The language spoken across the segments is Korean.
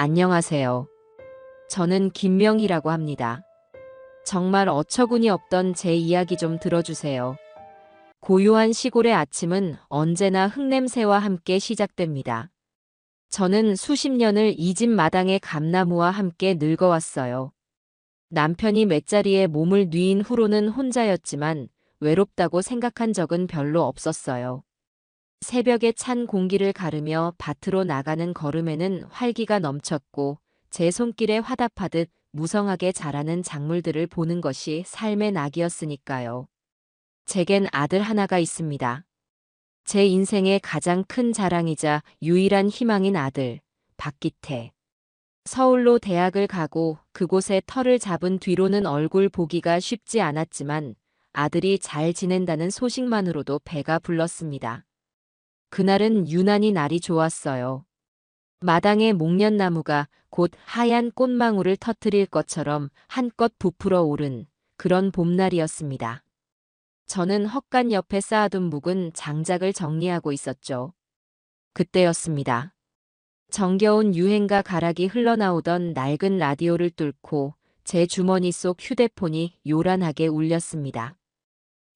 안녕하세요. 저는 김명희라고 합니다. 정말 어처구니 없던 제 이야기 좀 들어주세요. 고요한 시골의 아침은 언제나 흙냄새와 함께 시작됩니다. 저는 수십 년을 이 집 마당의 감나무와 함께 늙어왔어요. 남편이 맷자리에 몸을 뉘인 후로는 혼자였지만 외롭다고 생각한 적은 별로 없었어요. 새벽에 찬 공기를 가르며 밭으로 나가는 걸음에는 활기가 넘쳤고 제 손길에 화답하듯 무성하게 자라는 작물들을 보는 것이 삶의 낙이었으니까요. 제겐 아들 하나가 있습니다. 제 인생의 가장 큰 자랑이자 유일한 희망인 아들, 박기태. 서울로 대학을 가고 그곳에 터를 잡은 뒤로는 얼굴 보기가 쉽지 않았지만 아들이 잘 지낸다는 소식만으로도 배가 불렀습니다. 그날은 유난히 날이 좋았어요. 마당의 목련나무가 곧 하얀 꽃망울을 터뜨릴 것처럼 한껏 부풀어 오른 그런 봄날이었습니다. 저는 헛간 옆에 쌓아둔 묵은 장작을 정리하고 있었죠. 그때였습니다. 정겨운 유행가 가락이 흘러나오던 낡은 라디오를 뚫고 제 주머니 속 휴대폰이 요란하게 울렸습니다.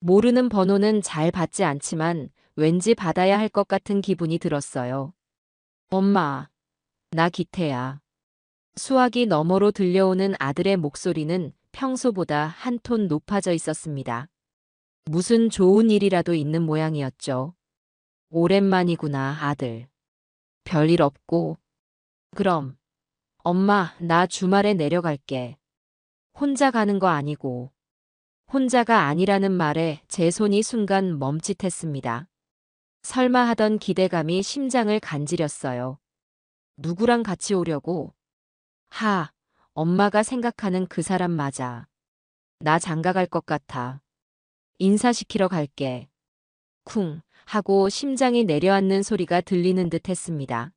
모르는 번호는 잘 받지 않지만 왠지 받아야 할 것 같은 기분이 들었어요. 엄마, 나 기태야. 수화기 너머로 들려오는 아들의 목소리는 평소보다 한 톤 높아져 있었습니다. 무슨 좋은 일이라도 있는 모양이었죠. 오랜만이구나, 아들. 별일 없고. 그럼, 엄마, 나 주말에 내려갈게. 혼자 가는 거 아니고. 혼자가 아니라는 말에 제 손이 순간 멈칫했습니다. 설마 하던 기대감이 심장을 간지렸어요. 누구랑 같이 오려고? 엄마가 생각하는 그 사람 맞아. 나 장가 갈 것 같아. 인사시키러 갈게. 쿵 하고 심장이 내려앉는 소리가 들리는 듯 했습니다.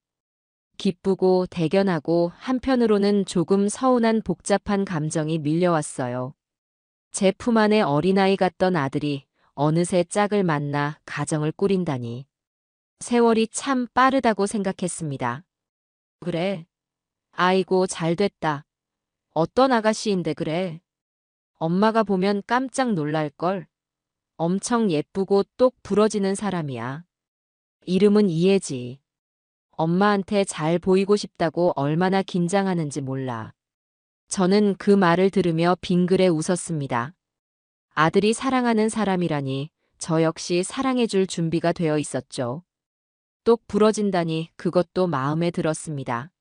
기쁘고 대견하고 한편으로는 조금 서운한 복잡한 감정이 밀려왔어요. 제 품 안에 어린아이 같던 아들이 어느새 짝을 만나 가정을 꾸린다니. 세월이 참 빠르다고 생각했습니다. 그래. 아이고, 잘 됐다. 어떤 아가씨인데 그래. 엄마가 보면 깜짝 놀랄걸. 엄청 예쁘고 똑 부러지는 사람이야. 이름은 이혜지. 엄마한테 잘 보이고 싶다고 얼마나 긴장하는지 몰라. 저는 그 말을 들으며 빙그레 웃었습니다. 아들이 사랑하는 사람이라니 저 역시 사랑해줄 준비가 되어 있었죠. 똑 부러진다니 그것도 마음에 들었습니다.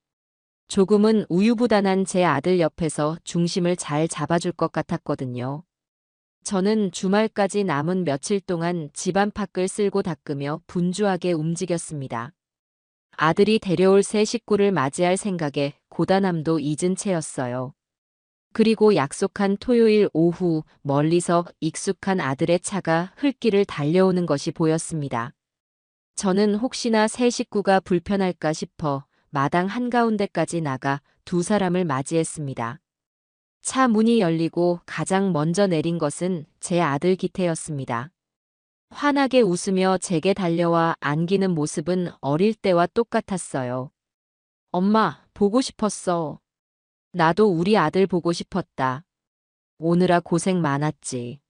조금은 우유부단한 제 아들 옆에서 중심을 잘 잡아줄 것 같았거든요. 저는 주말까지 남은 며칠 동안 집 안팎을 쓸고 닦으며 분주하게 움직였습니다. 아들이 데려올 새 식구를 맞이할 생각에 고단함도 잊은 채였어요. 그리고 약속한 토요일 오후 멀리서 익숙한 아들의 차가 흘길을 달려오는 것이 보였습니다. 저는 혹시나 새 식구가 불편할까 싶어 마당 한가운데까지 나가 두 사람을 맞이했습니다. 차 문이 열리고 가장 먼저 내린 것은 제 아들 기태였습니다. 환하게 웃으며 제게 달려와 안기는 모습은 어릴 때와 똑같았어요. 엄마, 보고 싶었어. 나도 우리 아들 보고 싶었다. 오느라 고생 많았지.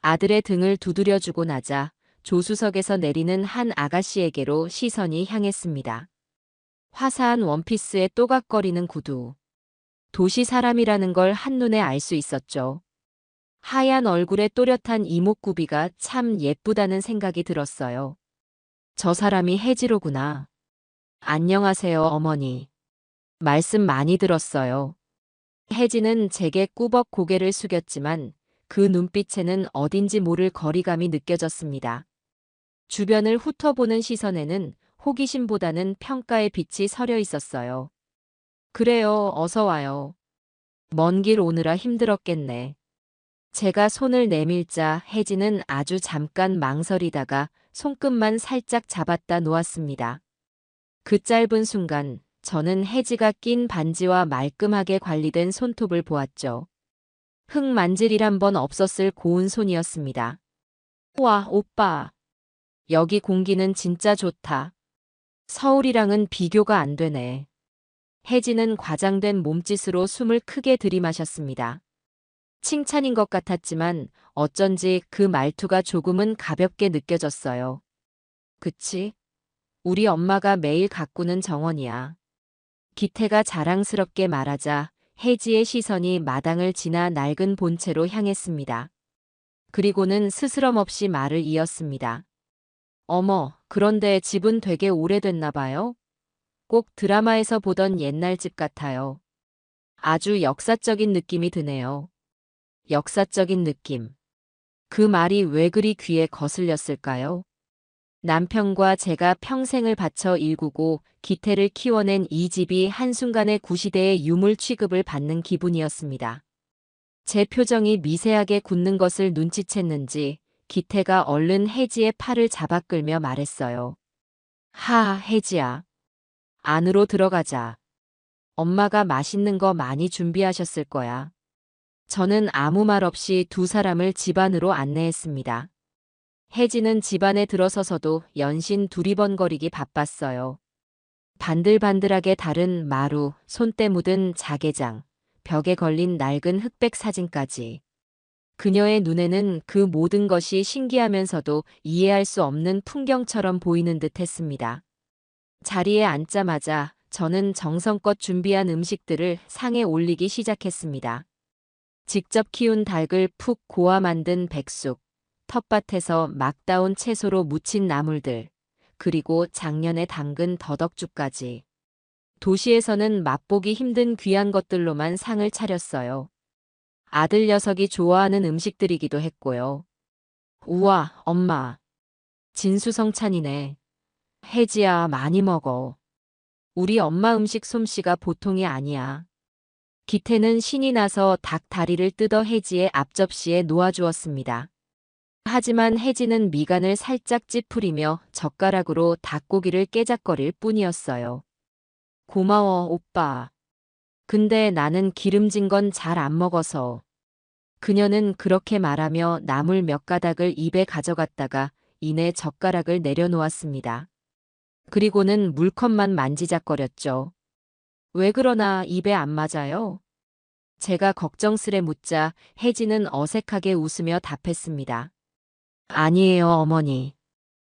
아들의 등을 두드려주고 나자 조수석에서 내리는 한 아가씨에게로 시선이 향했습니다. 화사한 원피스에 또각거리는 구두. 도시 사람이라는 걸 한눈에 알 수 있었죠. 하얀 얼굴에 또렷한 이목구비가 참 예쁘다는 생각이 들었어요. 저 사람이 혜지로구나. 안녕하세요, 어머니. 말씀 많이 들었어요. 혜지는 제게 꾸벅 고개를 숙였지만 그 눈빛에는 어딘지 모를 거리감이 느껴졌습니다. 주변을 훑어보는 시선에는 호기심보다는 평가의 빛이 서려 있었어요. 그래요, 어서 와요. 먼 길 오느라 힘들었겠네. 제가 손을 내밀자 혜지는 아주 잠깐 망설이다가 손끝만 살짝 잡았다 놓았습니다. 그 짧은 순간 저는 혜지가 낀 반지와 말끔하게 관리된 손톱을 보았죠. 흙 만질 일 한 번 없었을 고운 손이었습니다. 와, 오빠. 여기 공기는 진짜 좋다. 서울이랑은 비교가 안 되네. 혜지는 과장된 몸짓으로 숨을 크게 들이마셨습니다. 칭찬인 것 같았지만 어쩐지 그 말투가 조금은 가볍게 느껴졌어요. 그치? 우리 엄마가 매일 가꾸는 정원이야. 기태가 자랑스럽게 말하자 혜지의 시선이 마당을 지나 낡은 본체로 향했습니다. 그리고는 스스럼없이 말을 이었습니다. 어머, 그런데 집은 되게 오래됐나 봐요? 꼭 드라마에서 보던 옛날 집 같아요. 아주 역사적인 느낌이 드네요. 역사적인 느낌. 그 말이 왜 그리 귀에 거슬렸을까요? 남편과 제가 평생을 바쳐 일구고 기태를 키워낸 이 집이 한순간에 구시대의 유물 취급을 받는 기분이었습니다. 제 표정이 미세하게 굳는 것을 눈치챘는지 기태가 얼른 혜지의 팔을 잡아 끌며 말했어요. 혜지야. 안으로 들어가자. 엄마가 맛있는 거 많이 준비하셨을 거야. 저는 아무 말 없이 두 사람을 집 안으로 안내했습니다. 혜지는 집 안에 들어서서도 연신 두리번거리기 바빴어요. 반들반들하게 다른 마루, 손때 묻은 자개장, 벽에 걸린 낡은 흑백 사진까지. 그녀의 눈에는 그 모든 것이 신기하면서도 이해할 수 없는 풍경처럼 보이는 듯 했습니다. 자리에 앉자마자 저는 정성껏 준비한 음식들을 상에 올리기 시작했습니다. 직접 키운 닭을 푹 고아 만든 백숙, 텃밭에서 막 따온 채소로 무친 나물들, 그리고 작년에 담근 더덕죽까지. 도시에서는 맛보기 힘든 귀한 것들로만 상을 차렸어요. 아들 녀석이 좋아하는 음식들이기도 했고요. 우와, 엄마. 진수성찬이네. 혜지야, 많이 먹어. 우리 엄마 음식 솜씨가 보통이 아니야. 기태는 신이 나서 닭 다리를 뜯어 혜지의 앞접시에 놓아주었습니다. 하지만 혜지는 미간을 살짝 찌푸리며 젓가락으로 닭고기를 깨작거릴 뿐이었어요. 고마워, 오빠. 근데 나는 기름진 건 잘 안 먹어서. 그녀는 그렇게 말하며 나물 몇 가닥을 입에 가져갔다가 이내 젓가락을 내려놓았습니다. 그리고는 물컵만 만지작거렸죠. 왜 그러나 입에 안 맞아요? 제가 걱정스레 묻자 혜지는 어색하게 웃으며 답했습니다. 아니에요, 어머니.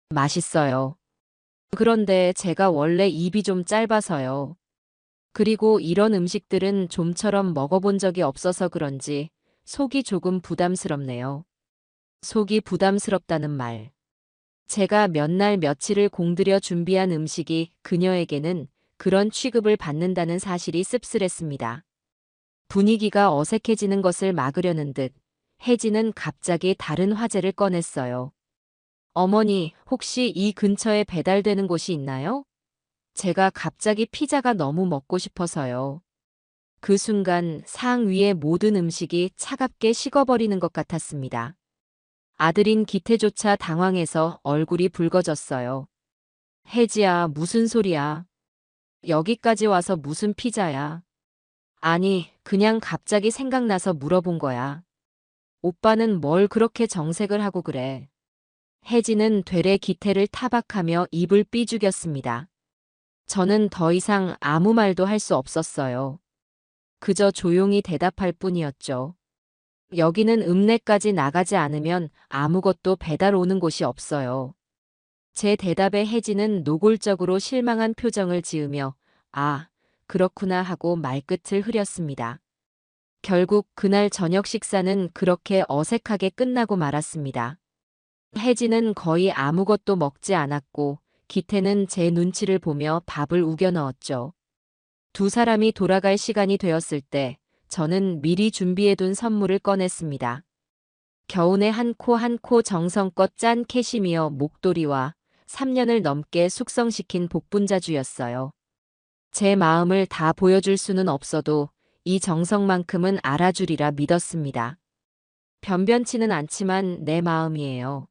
맛있어요. 그런데 제가 원래 입이 좀 짧아서요. 그리고 이런 음식들은 좀처럼 먹어본 적이 없어서 그런지 속이 조금 부담스럽네요. 속이 부담스럽다는 말. 제가 몇 날 며칠을 공들여 준비한 음식이 그녀에게는 그런 취급을 받는다는 사실이 씁쓸했습니다. 분위기가 어색해지는 것을 막으려는 듯 혜지는 갑자기 다른 화제를 꺼냈어요. 어머니, 혹시 이 근처에 배달되는 곳이 있나요? 제가 갑자기 피자가 너무 먹고 싶어서요. 그 순간 상 위의 모든 음식이 차갑게 식어버리는 것 같았습니다. 아들인 기태조차 당황해서 얼굴이 붉어졌어요. 혜지야, 무슨 소리야? 여기까지 와서 무슨 피자야? 아니, 그냥 갑자기 생각나서 물어본 거야. 오빠는 뭘 그렇게 정색을 하고 그래? 혜지는 되레 기태를 타박하며 입을 삐죽였습니다. 저는 더 이상 아무 말도 할 수 없었어요. 그저 조용히 대답할 뿐이었죠. 여기는 읍내까지 나가지 않으면 아무것도 배달 오는 곳이 없어요. 제 대답에 혜지는 노골적으로 실망한 표정을 지으며 아, 그렇구나 하고 말끝을 흐렸습니다. 결국 그날 저녁 식사는 그렇게 어색하게 끝나고 말았습니다. 혜지는 거의 아무것도 먹지 않았고 기태는 제 눈치를 보며 밥을 우겨 넣었죠. 두 사람이 돌아갈 시간이 되었을 때 저는 미리 준비해둔 선물을 꺼냈습니다. 겨우내 한 코 한 코 정성껏 짠 캐시미어 목도리와 3년을 넘게 숙성시킨 복분자주였어요. 제 마음을 다 보여줄 수는 없어도 이 정성만큼은 알아주리라 믿었습니다. 변변치는 않지만 내 마음이에요.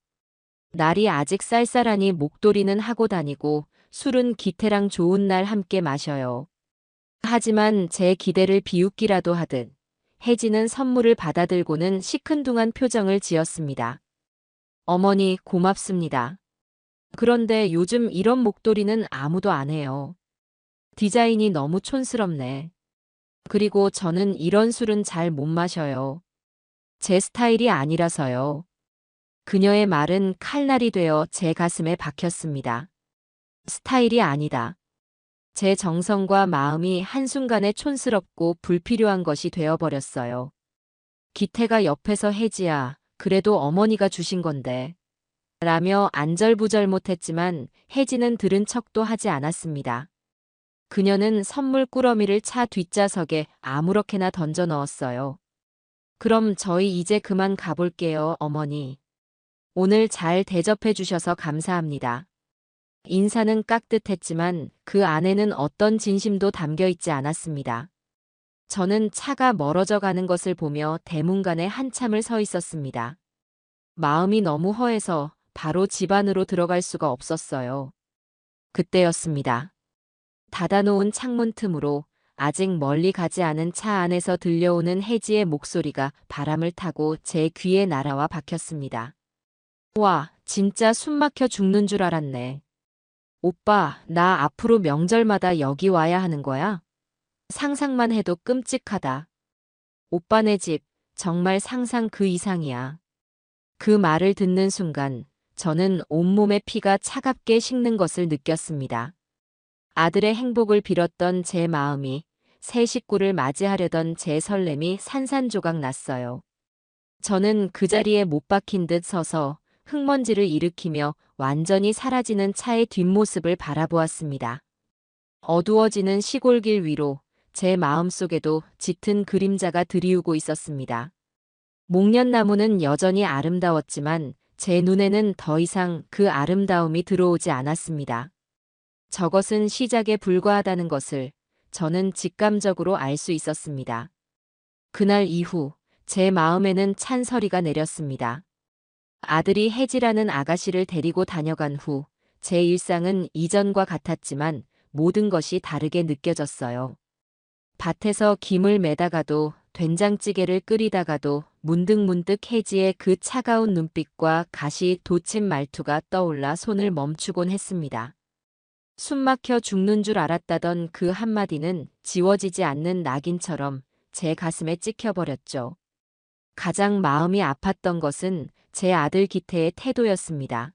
날이 아직 쌀쌀하니 목도리는 하고 다니고 술은 기태랑 좋은 날 함께 마셔요. 하지만 제 기대를 비웃기라도 하듯 혜지는 선물을 받아들고는 시큰둥한 표정을 지었습니다. 어머니, 고맙습니다. 그런데 요즘 이런 목도리는 아무도 안 해요. 디자인이 너무 촌스럽네. 그리고 저는 이런 술은 잘 못 마셔요. 제 스타일이 아니라서요. 그녀의 말은 칼날이 되어 제 가슴에 박혔습니다. 스타일이 아니다. 제 정성과 마음이 한순간에 촌스럽고 불필요한 것이 되어버렸어요. 기태가 옆에서 혜지야, 그래도 어머니가 주신 건데. 라며 안절부절 못했지만 혜지는 들은 척도 하지 않았습니다. 그녀는 선물 꾸러미를 차 뒷좌석에 아무렇게나 던져 넣었어요. 그럼 저희 이제 그만 가볼게요, 어머니. 오늘 잘 대접해 주셔서 감사합니다. 인사는 깍듯했지만 그 안에는 어떤 진심도 담겨 있지 않았습니다. 저는 차가 멀어져 가는 것을 보며 대문간에 한참을 서 있었습니다. 마음이 너무 허해서 바로 집 안으로 들어갈 수가 없었어요. 그때였습니다. 닫아놓은 창문 틈으로 아직 멀리 가지 않은 차 안에서 들려오는 혜지의 목소리가 바람을 타고 제 귀에 날아와 박혔습니다. 와, 진짜 숨 막혀 죽는 줄 알았네. 오빠, 나 앞으로 명절마다 여기 와야 하는 거야? 상상만 해도 끔찍하다. 오빠네 집, 정말 상상 그 이상이야. 그 말을 듣는 순간 저는 온몸의 피가 차갑게 식는 것을 느꼈습니다. 아들의 행복을 빌었던 제 마음이, 새 식구를 맞이하려던 제 설렘이 산산조각 났어요. 저는 그 자리에 못 박힌 듯 서서 흙먼지를 일으키며 완전히 사라지는 차의 뒷모습을 바라보았습니다. 어두워지는 시골길 위로 제 마음속에도 짙은 그림자가 드리우고 있었습니다. 목련나무는 여전히 아름다웠지만 제 눈에는 더 이상 그 아름다움이 들어오지 않았습니다. 저것은 시작에 불과하다는 것을 저는 직감적으로 알 수 있었습니다. 그날 이후 제 마음에는 찬서리가 내렸습니다. 아들이 혜지라는 아가씨를 데리고 다녀간 후 제 일상은 이전과 같았지만 모든 것이 다르게 느껴졌어요. 밭에서 김을 매다가도 된장찌개를 끓이다가도 문득문득 혜지의 그 차가운 눈빛과 가시 돋친 말투가 떠올라 손을 멈추곤 했습니다. 숨 막혀 죽는 줄 알았다던 그 한마디는 지워지지 않는 낙인처럼 제 가슴에 찍혀버렸죠. 가장 마음이 아팠던 것은 제 아들 기태의 태도였습니다.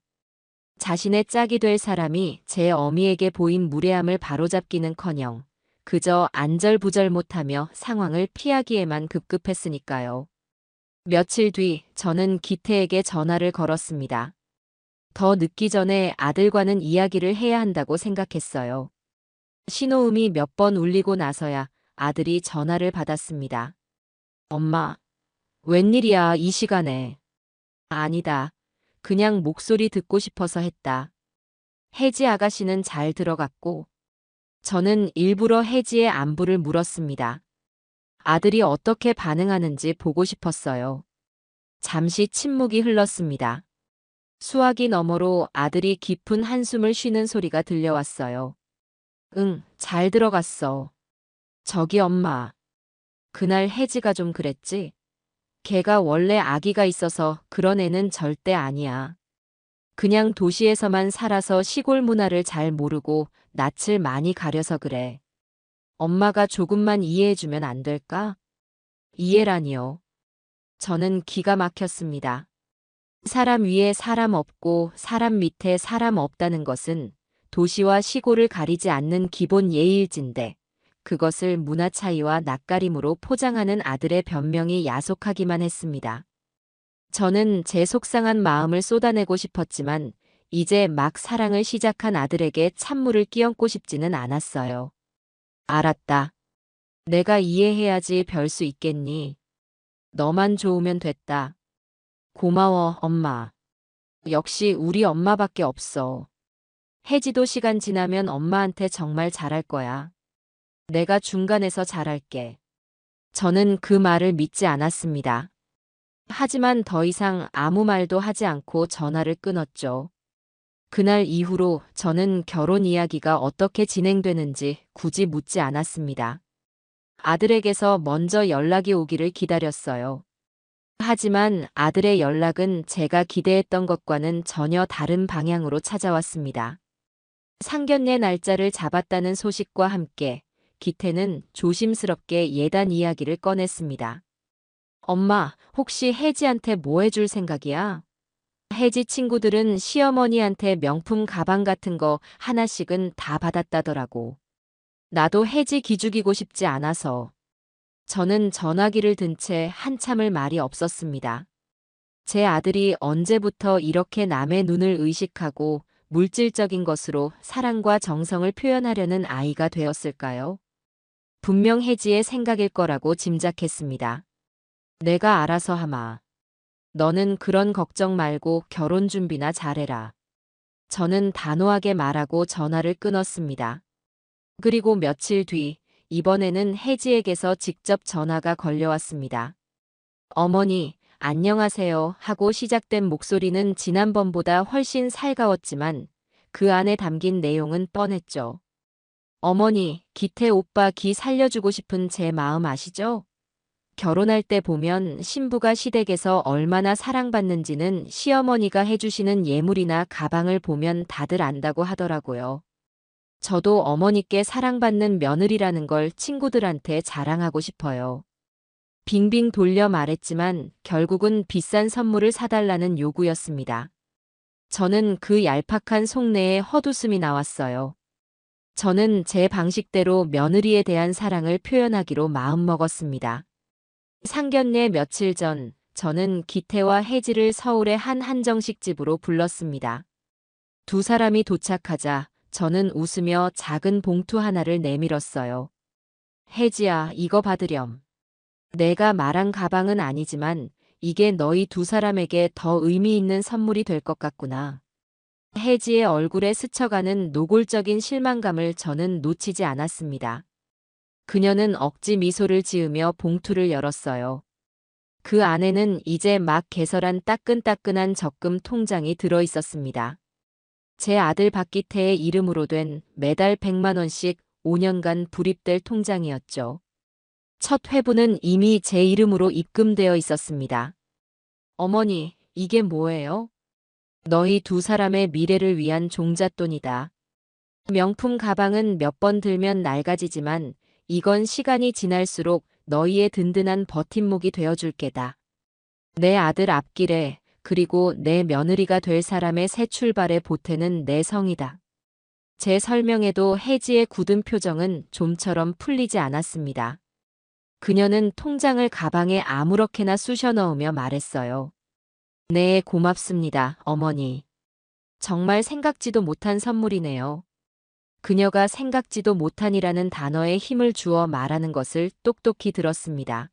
자신의 짝이 될 사람이 제 어미에게 보인 무례함을 바로잡기는커녕 그저 안절부절 못하며 상황을 피하기에만 급급했으니까요. 며칠 뒤 저는 기태에게 전화를 걸었습니다. 더 늦기 전에 아들과는 이야기를 해야 한다고 생각했어요. 신호음이 몇 번 울리고 나서야 아들이 전화를 받았습니다. 엄마, 웬일이야 이 시간에. 아니다. 그냥 목소리 듣고 싶어서 했다. 혜지 아가씨는 잘 들어갔고. 저는 일부러 혜지의 안부를 물었습니다. 아들이 어떻게 반응하는지 보고 싶었어요. 잠시 침묵이 흘렀습니다. 수화기 너머로 아들이 깊은 한숨을 쉬는 소리가 들려왔어요. 응, 잘 들어갔어. 저기 엄마. 그날 혜지가 좀 그랬지? 걔가 원래 아기가 있어서 그런 애는 절대 아니야. 그냥 도시에서만 살아서 시골 문화를 잘 모르고 낯을 많이 가려서 그래. 엄마가 조금만 이해해주면 안 될까? 이해라니요. 저는 기가 막혔습니다. 사람 위에 사람 없고 사람 밑에 사람 없다는 것은 도시와 시골을 가리지 않는 기본 예의일진데 그것을 문화 차이와 낯가림으로 포장하는 아들의 변명이 야속하기만 했습니다. 저는 제 속상한 마음을 쏟아내고 싶었지만 이제 막 사랑을 시작한 아들에게 찬물을 끼얹고 싶지는 않았어요. 알았다. 내가 이해해야지 별 수 있겠니? 너만 좋으면 됐다. 고마워, 엄마. 역시 우리 엄마밖에 없어. 혜지도 시간 지나면 엄마한테 정말 잘할 거야. 내가 중간에서 잘할게. 저는 그 말을 믿지 않았습니다. 하지만 더 이상 아무 말도 하지 않고 전화를 끊었죠. 그날 이후로 저는 결혼 이야기가 어떻게 진행되는지 굳이 묻지 않았습니다. 아들에게서 먼저 연락이 오기를 기다렸어요. 하지만 아들의 연락은 제가 기대했던 것과는 전혀 다른 방향으로 찾아왔습니다. 상견례 날짜를 잡았다는 소식과 함께 기태는 조심스럽게 예단 이야기를 꺼냈습니다. 엄마, 혹시 혜지한테 뭐 해줄 생각이야? 혜지 친구들은 시어머니한테 명품 가방 같은 거 하나씩은 다 받았다더라고. 나도 혜지 기죽이고 싶지 않아서. 저는 전화기를 든 채 한참을 말이 없었습니다. 제 아들이 언제부터 이렇게 남의 눈을 의식하고 물질적인 것으로 사랑과 정성을 표현하려는 아이가 되었을까요? 분명 혜지의 생각일 거라고 짐작했습니다. 내가 알아서 하마. 너는 그런 걱정 말고 결혼 준비나 잘해라. 저는 단호하게 말하고 전화를 끊었습니다. 그리고 며칠 뒤, 이번에는 혜지에게서 직접 전화가 걸려왔습니다. 어머니, 안녕하세요 하고 시작된 목소리는 지난번보다 훨씬 살가웠지만 그 안에 담긴 내용은 뻔했죠. 어머니, 기태 오빠 기 살려주고 싶은 제 마음 아시죠? 결혼할 때 보면 신부가 시댁에서 얼마나 사랑받는지는 시어머니가 해주시는 예물이나 가방을 보면 다들 안다고 하더라고요. 저도 어머니께 사랑받는 며느리라는 걸 친구들한테 자랑하고 싶어요. 빙빙 돌려 말했지만 결국은 비싼 선물을 사달라는 요구였습니다. 저는 그 얄팍한 속내에 헛웃음이 나왔어요. 저는 제 방식대로 며느리에 대한 사랑을 표현하기로 마음먹었습니다. 상견례 며칠 전, 저는 기태와 혜지를 서울의 한 한정식 집으로 불렀습니다. 두 사람이 도착하자 저는 웃으며 작은 봉투 하나를 내밀었어요. 혜지야, 이거 받으렴. 내가 말한 가방은 아니지만 이게 너희 두 사람에게 더 의미 있는 선물이 될 것 같구나. 혜지의 얼굴에 스쳐가는 노골적인 실망감을 저는 놓치지 않았습니다. 그녀는 억지 미소를 지으며 봉투를 열었어요. 그 안에는 이제 막 개설한 따끈따끈한 적금 통장이 들어 있었습니다. 제 아들 박기태의 이름으로 된 매달 100만 원씩 5년간 불입될 통장이었죠. 첫 회부는 이미 제 이름으로 입금되어 있었습니다. 어머니, 이게 뭐예요? 너희 두 사람의 미래를 위한 종잣돈이다. 명품 가방은 몇 번 들면 낡아지지만 이건 시간이 지날수록 너희의 든든한 버팀목이 되어줄 게다. 내 아들 앞길에 그리고 내 며느리가 될 사람의 새 출발에 보태는 내 성이다. 제 설명에도 혜지의 굳은 표정은 좀처럼 풀리지 않았습니다. 그녀는 통장을 가방에 아무렇게나 쑤셔 넣으며 말했어요. 네, 고맙습니다, 어머니. 정말 생각지도 못한 선물이네요. 그녀가 생각지도 못한이라는 단어에 힘을 주어 말하는 것을 똑똑히 들었습니다.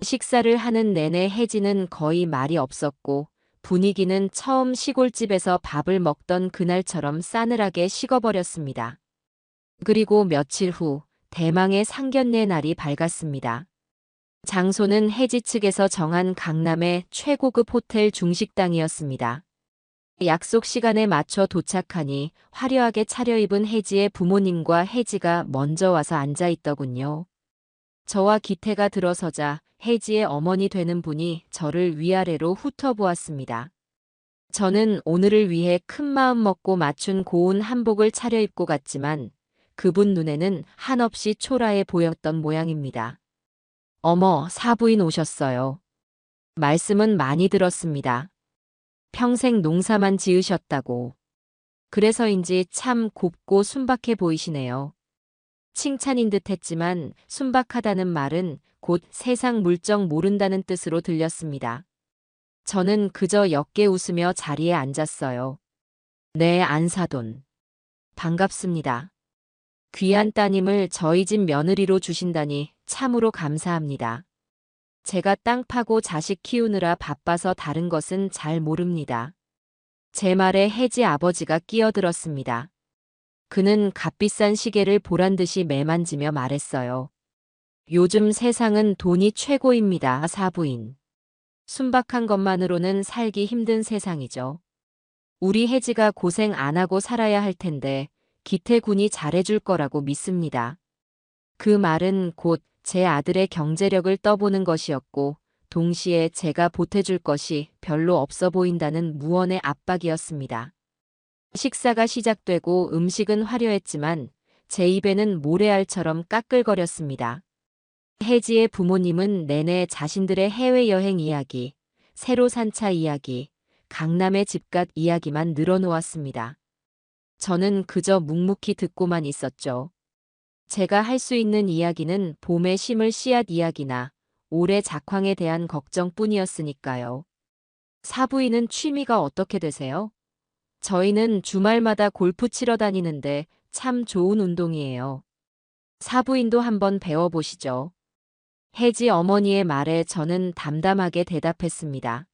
식사를 하는 내내 혜지는 거의 말이 없었고 분위기는 처음 시골집에서 밥을 먹던 그날처럼 싸늘하게 식어버렸습니다. 그리고 며칠 후 대망의 상견례 날이 밝았습니다. 장소는 혜지 측에서 정한 강남의 최고급 호텔 중식당이었습니다. 약속 시간에 맞춰 도착하니 화려하게 차려입은 혜지의 부모님과 혜지가 먼저 와서 앉아 있더군요. 저와 기태가 들어서자 혜지의 어머니 되는 분이 저를 위아래로 훑어보았습니다. 저는 오늘을 위해 큰 마음 먹고 맞춘 고운 한복을 차려입고 갔지만 그분 눈에는 한없이 초라해 보였던 모양입니다. 어머, 사부인 오셨어요. 말씀은 많이 들었습니다. 평생 농사만 지으셨다고. 그래서인지 참 곱고 순박해 보이시네요. 칭찬인 듯 했지만 순박하다는 말은 곧 세상 물정 모른다는 뜻으로 들렸습니다. 저는 그저 옅게 웃으며 자리에 앉았어요. 네, 안사돈. 반갑습니다. 귀한 따님을 저희 집 며느리로 주신다니 참으로 감사합니다. 제가 땅 파고 자식 키우느라 바빠서 다른 것은 잘 모릅니다. 제 말에 혜지 아버지가 끼어들었습니다. 그는 값비싼 시계를 보란듯이 매만지며 말했어요. 요즘 세상은 돈이 최고입니다, 사부인. 순박한 것만으로는 살기 힘든 세상이죠. 우리 혜지가 고생 안 하고 살아야 할 텐데 기태군이 잘해줄 거라고 믿습니다. 그 말은 곧 제 아들의 경제력을 떠보는 것이었고 동시에 제가 보태줄 것이 별로 없어 보인다는 무언의 압박이었습니다. 식사가 시작되고 음식은 화려했지만 제 입에는 모래알처럼 까끌거렸습니다. 혜지의 부모님은 내내 자신들의 해외여행 이야기, 새로 산 차 이야기, 강남의 집값 이야기만 늘어놓았습니다. 저는 그저 묵묵히 듣고만 있었죠. 제가 할 수 있는 이야기는 봄에 심을 씨앗 이야기나 올해 작황에 대한 걱정뿐이었으니까요. 사부인은 취미가 어떻게 되세요? 저희는 주말마다 골프 치러 다니는데 참 좋은 운동이에요. 사부인도 한번 배워보시죠. 혜지 어머니의 말에 저는 담담하게 대답했습니다.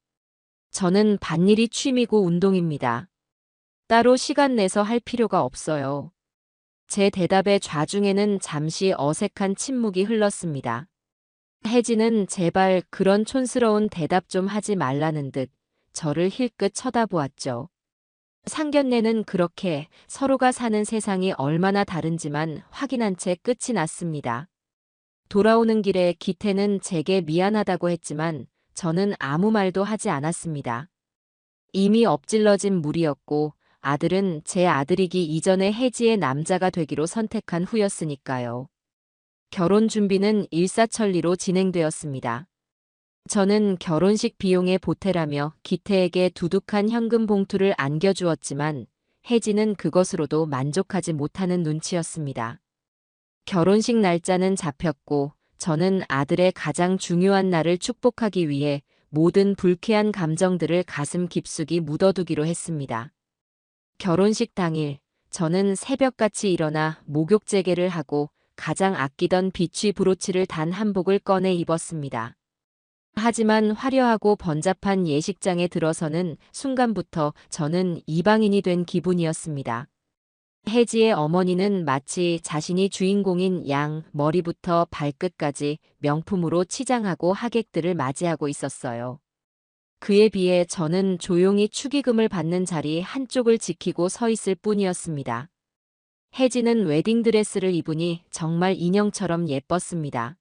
저는 밭일이 취미고 운동입니다. 따로 시간 내서 할 필요가 없어요. 제 대답의 좌중에는 잠시 어색한 침묵이 흘렀습니다. 혜지는 제발 그런 촌스러운 대답 좀 하지 말라는 듯 저를 힐끗 쳐다보았죠. 상견례는 그렇게 서로가 사는 세상이 얼마나 다른지만 확인한 채 끝이 났습니다. 돌아오는 길에 기태는 제게 미안하다고 했지만 저는 아무 말도 하지 않았습니다. 이미 엎질러진 물이었고 아들은 제 아들이기 이전에 혜지의 남자가 되기로 선택한 후였으니까요. 결혼 준비는 일사천리로 진행되었습니다. 저는 결혼식 비용에 보태라며 기태에게 두둑한 현금 봉투를 안겨주었지만 혜지는 그것으로도 만족하지 못하는 눈치였습니다. 결혼식 날짜는 잡혔고 저는 아들의 가장 중요한 날을 축복하기 위해 모든 불쾌한 감정들을 가슴 깊숙이 묻어두기로 했습니다. 결혼식 당일 저는 새벽같이 일어나 목욕재개를 하고 가장 아끼던 비취 브로치를 단 한복을 꺼내 입었습니다. 하지만 화려하고 번잡한 예식장에 들어서는 순간부터 저는 이방인이 된 기분이었습니다. 혜지의 어머니는 마치 자신이 주인공인 양 머리부터 발끝까지 명품으로 치장하고 하객들을 맞이하고 있었어요. 그에 비해 저는 조용히 축의금을 받는 자리 한쪽을 지키고 서 있을 뿐이었습니다. 혜지는 웨딩드레스를 입으니 정말 인형처럼 예뻤습니다.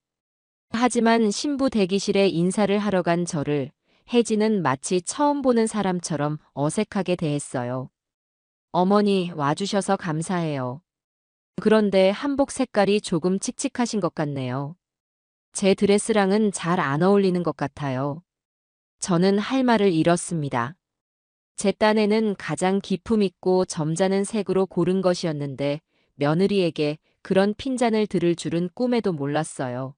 하지만 신부 대기실에 인사를 하러 간 저를 혜지는 마치 처음 보는 사람처럼 어색하게 대했어요. 어머니 와주셔서 감사해요. 그런데 한복 색깔이 조금 칙칙하신 것 같네요. 제 드레스랑은 잘 안 어울리는 것 같아요. 저는 할 말을 잃었습니다. 제 딴에는 가장 기품 있고 점잖은 색으로 고른 것이었는데 며느리에게 그런 핀잔을 들을 줄은 꿈에도 몰랐어요.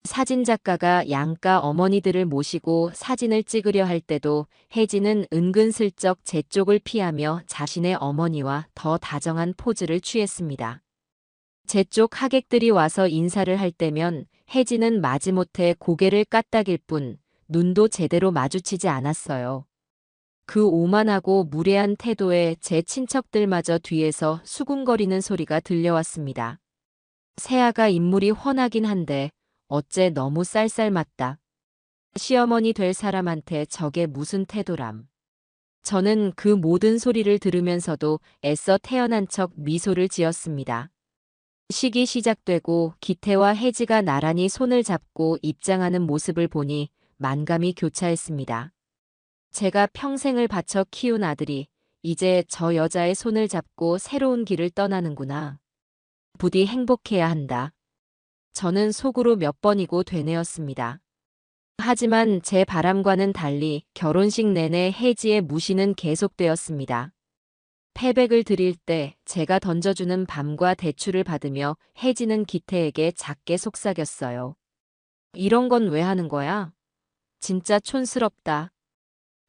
사진작가가 양가 어머니들을 모시고 사진을 찍으려 할 때도 혜지는 은근슬쩍 제 쪽을 피하며 자신의 어머니와 더 다정한 포즈를 취했습니다. 제 쪽 하객들이 와서 인사를 할 때면 혜지는 마지못해 고개를 까딱일 뿐 눈도 제대로 마주치지 않았어요. 그 오만하고 무례한 태도에 제 친척들마저 뒤에서 수군거리는 소리가 들려왔습니다. 새아가 인물이 훤하긴 한데 어째 너무 쌀쌀맞다. 시어머니 될 사람한테 저게 무슨 태도람. 저는 그 모든 소리를 들으면서도 애써 태연한 척 미소를 지었습니다. 식이 시작되고 기태와 혜지가 나란히 손을 잡고 입장하는 모습을 보니 만감이 교차했습니다. 제가 평생을 바쳐 키운 아들이 이제 저 여자의 손을 잡고 새로운 길을 떠나는구나. 부디 행복해야 한다. 저는 속으로 몇 번이고 되뇌었습니다. 하지만 제 바람과는 달리 결혼식 내내 혜지의 무시는 계속되었습니다. 패백을 드릴 때 제가 던져주는 밤과 대추를 받으며 혜지는 기태에게 작게 속삭였어요. 이런 건 왜 하는 거야? 진짜 촌스럽다.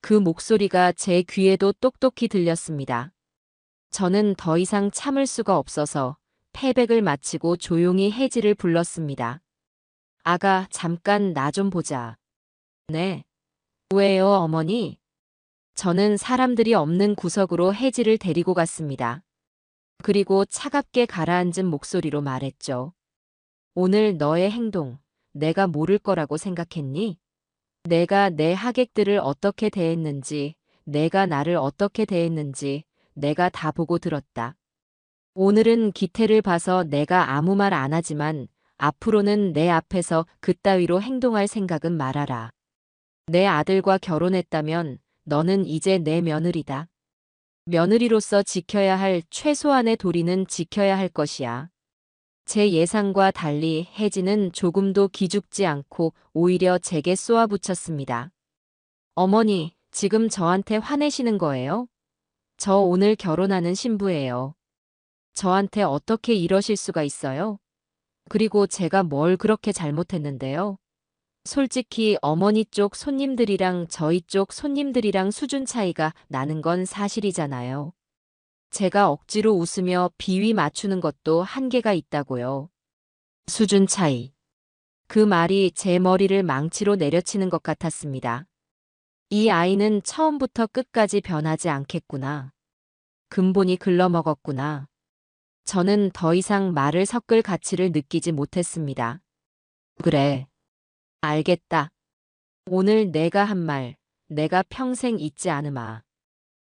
그 목소리가 제 귀에도 똑똑히 들렸습니다. 저는 더 이상 참을 수가 없어서 패백을 마치고 조용히 혜지를 불렀습니다. 아가, 잠깐 나 좀 보자. 네. 왜요, 어머니? 저는 사람들이 없는 구석으로 혜지를 데리고 갔습니다. 그리고 차갑게 가라앉은 목소리로 말했죠. 오늘 너의 행동, 내가 모를 거라고 생각했니? 내가 내 하객들을 어떻게 대했는지, 내가 나를 어떻게 대했는지 내가 다 보고 들었다. 오늘은 기태를 봐서 내가 아무 말 안 하지만 앞으로는 내 앞에서 그따위로 행동할 생각은 말아라. 내 아들과 결혼했다면 너는 이제 내 며느리다. 며느리로서 지켜야 할 최소한의 도리는 지켜야 할 것이야. 제 예상과 달리 혜진은 조금도 기죽지 않고 오히려 제게 쏘아붙였습니다. 어머니, 지금 저한테 화내시는 거예요? 저 오늘 결혼하는 신부예요. 저한테 어떻게 이러실 수가 있어요? 그리고 제가 뭘 그렇게 잘못했는데요? 솔직히 어머니 쪽 손님들이랑 저희 쪽 손님들이랑 수준 차이가 나는 건 사실이잖아요. 제가 억지로 웃으며 비위 맞추는 것도 한계가 있다고요. 수준 차이. 그 말이 제 머리를 망치로 내려치는 것 같았습니다. 이 아이는 처음부터 끝까지 변하지 않겠구나. 근본이 글러먹었구나. 저는 더 이상 말을 섞을 가치를 느끼지 못했습니다. 그래. 알겠다. 오늘 내가 한 말, 내가 평생 잊지 않으마.